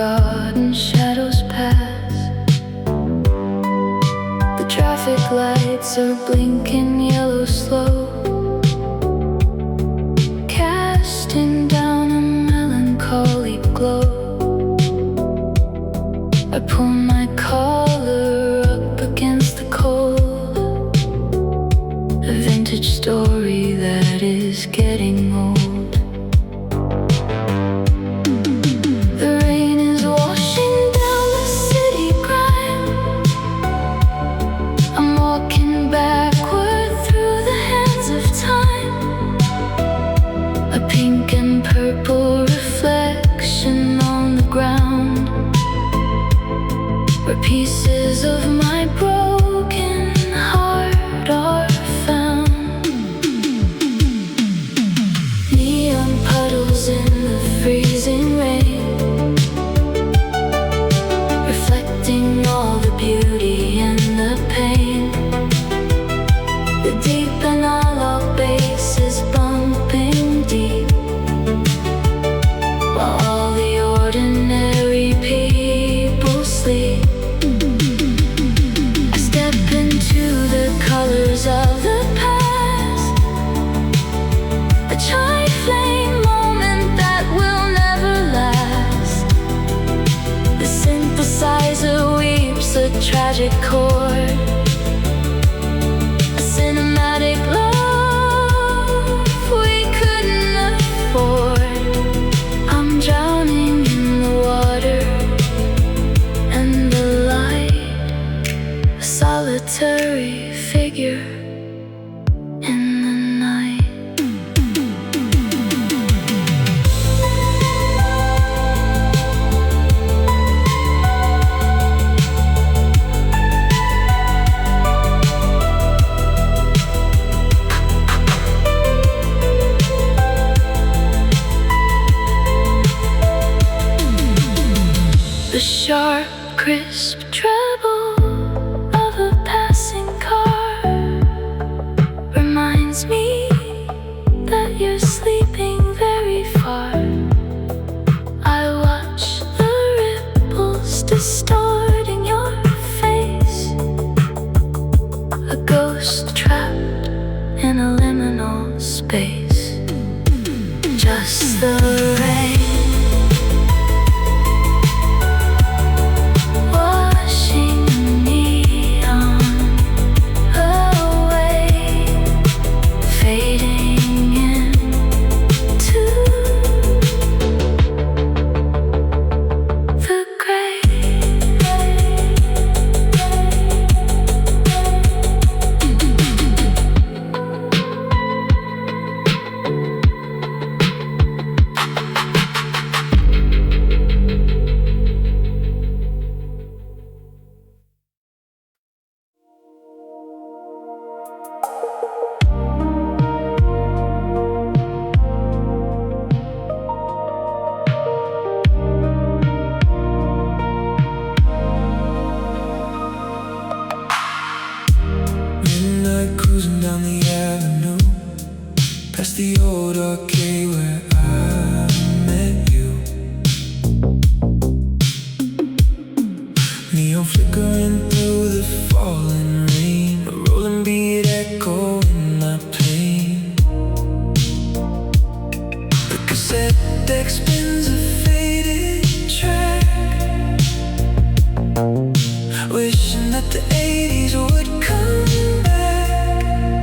forgotten shadows pass. The traffic lights are blinking yellow slow, casting down a melancholy glow. I pull my collar up against the cold, a vintage story that is getting old. The rain is washing down the city grime. I'm walking backward through the hands of time, a pink and purple reflection on the ground, where pieces of my broken heart are found. Neon puddles in the freezing rain, reflecting all the beauty and the pain. The deep analog bass is bumping deep, while all the ordinary people sleep. I step into the colors of the past, a trifling moment that will never last. The synthesizer weeps a tragic chord, a cinematic love we couldn't afford. I'm drowning in the water and the light, a solitary figure in the night. The sharp, crisp treble of a passing car reminds me that you're sleeping very far. I watch the ripples distorting your face, a ghost trapped in a liminal space. Just the rain washing neon away, fading into the gray. Midnight cruising down the avenue, past the old arcade where I met you. Neon flickering through the falling rain, a rolling beat echo in my pain. The cassette deck spins a faded track, wishing that the 80s would come back.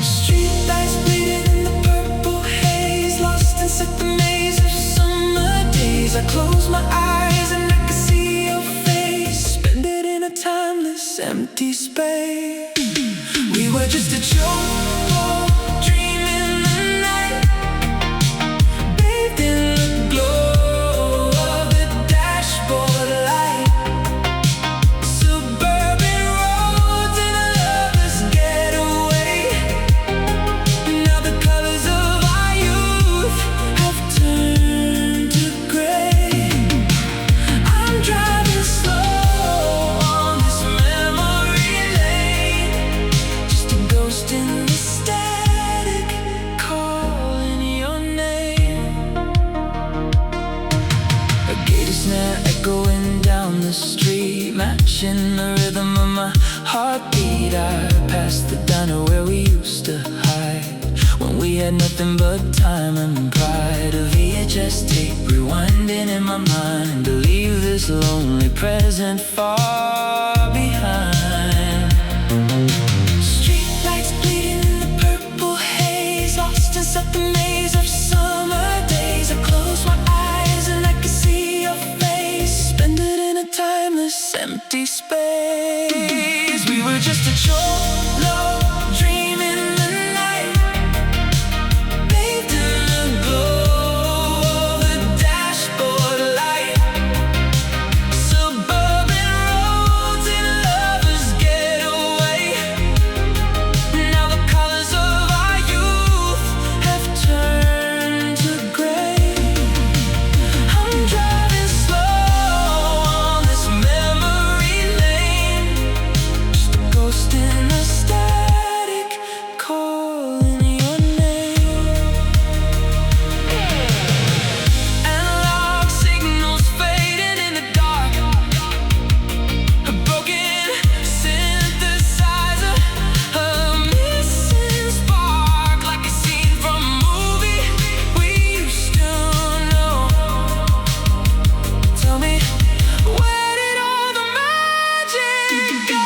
Street lights bleeding in the purple haze, lost inside the maze of summer days. I close my eyes and I can see your face, spend it in a timeless empty space. We were just a joke, dream in the night, bathed in the glow of the dashboard light. Suburban roads and a lover's getaway. Now the colors of our youth have turned to gray. I'm driving slow on this memory lane, just a ghost in the stack. catching the rhythm of my heartbeat. I passed the diner where we used to hide when we had nothing but time and pride. A VHS tape rewinding in my mind to leave this lonely present far behind. Streetlights bleeding in the purple haze, lost inside the maze of summer days. I close my eyes and I can see your face, suspended in a timeless empty space. We were just a cholo dream in the night, bathed in the glow of the dashboard light. Suburban roads in a lover's getaway. Now the colors of our youth have turned to gray. I'm driving slow on this memory lane, just a ghost in the static, calling your name. Analog signals fading in the dark, a broken synthesizer, a missing spark, like a scene from a movie we used to know. Tell me, where did all the magic go?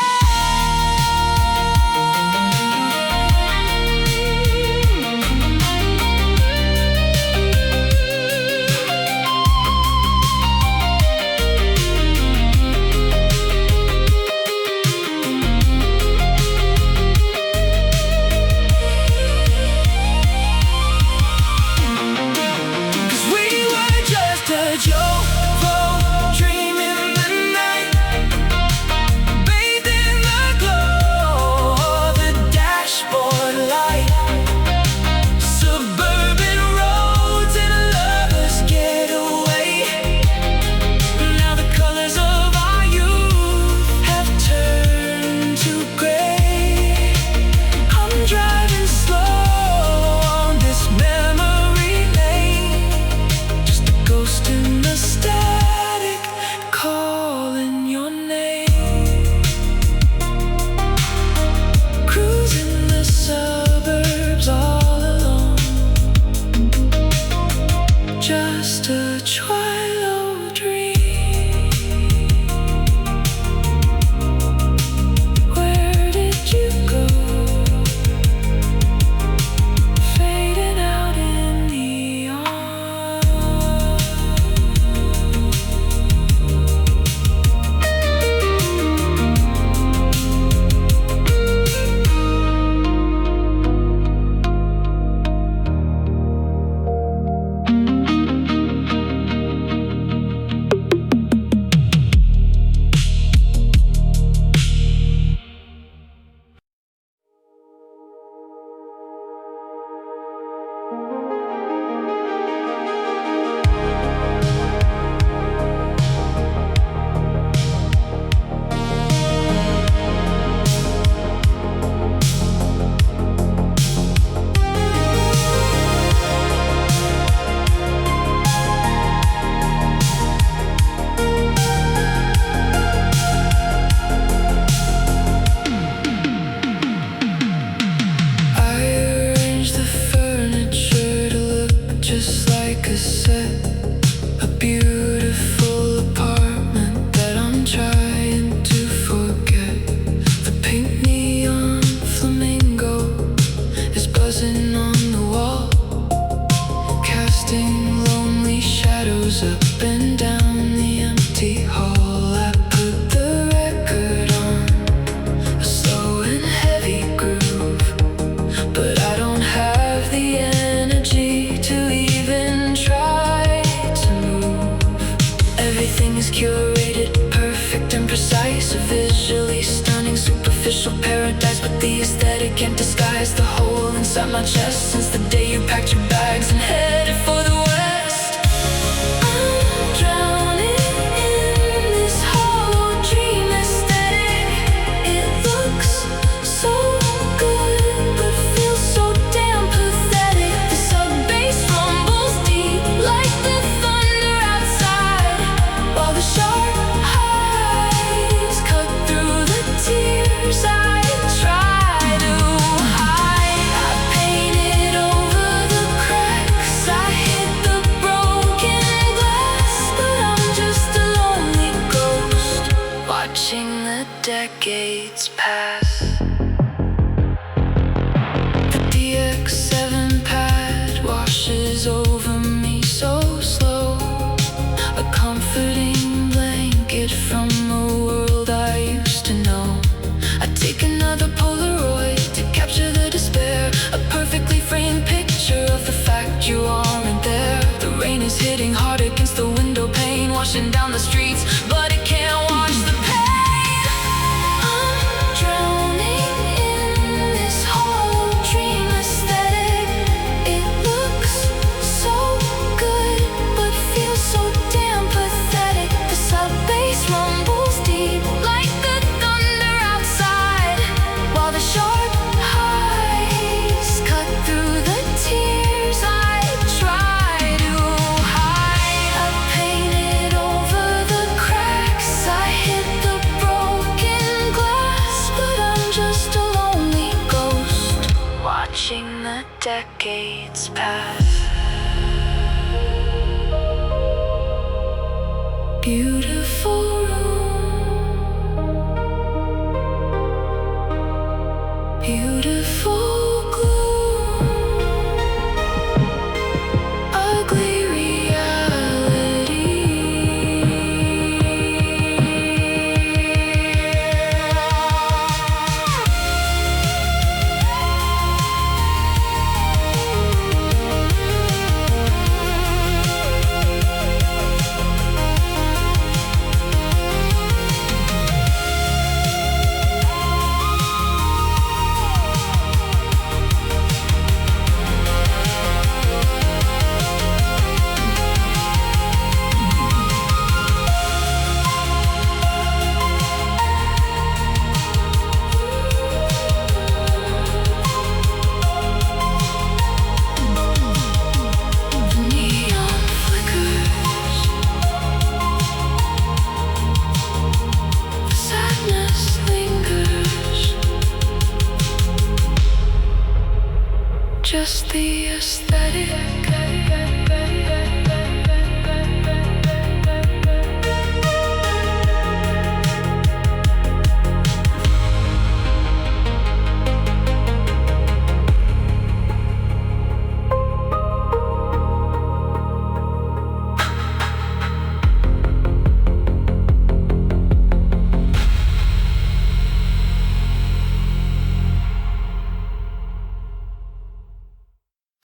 Cause we were just a Jovo dream in the night, bathed in the glow of the dashboard light. Suburban roads in a lover's getaway. Now the colors of our youth have turned to gray. I'm driving slow on this memory lane, just a ghost in the static, calling your name. Cruising the suburbs all alone, just a twilight dream. Where did you go? Fading out in neon. I arranged the furniture to look just like Cassette, a beautiful apartment that I'm trying to forget. The pink neon flamingo is buzzing on the wall, casting lonely shadows up and down the empty hall. I put the record on a slow and heavy groove, but I don't have the energy to even try to move. Everything is curated, perfect and precise, a visually stunning, superficial paradise. But the aesthetic can't disguise the hole inside my chest since the day you packed your bags and headed for the west. I'm drowning in this hollow dream aesthetic. It looks so good, but feels so damn pathetic. The sub bass rumbles deep like the thunder outside, while the sharp highs cut decades pass. The DX7 pad washes over me so slow, a comforting blanket from a world I used to know. I take another Polaroid to capture the despair, a perfectly framed picture of the fact you aren't there. The rain is hitting hard against the window pane, washing down the streets, but it can't wash the pain. I'm drowning in this hollow dream aesthetic. It looks so good, but feels so damn pathetic. The sub-bass rumbles deep like the thunder outside, while the sharp highs cut through the tears I try to hide. I painted over the cracks, I hit the broken glass, but I'm just a lonely ghost watching the decades pass. You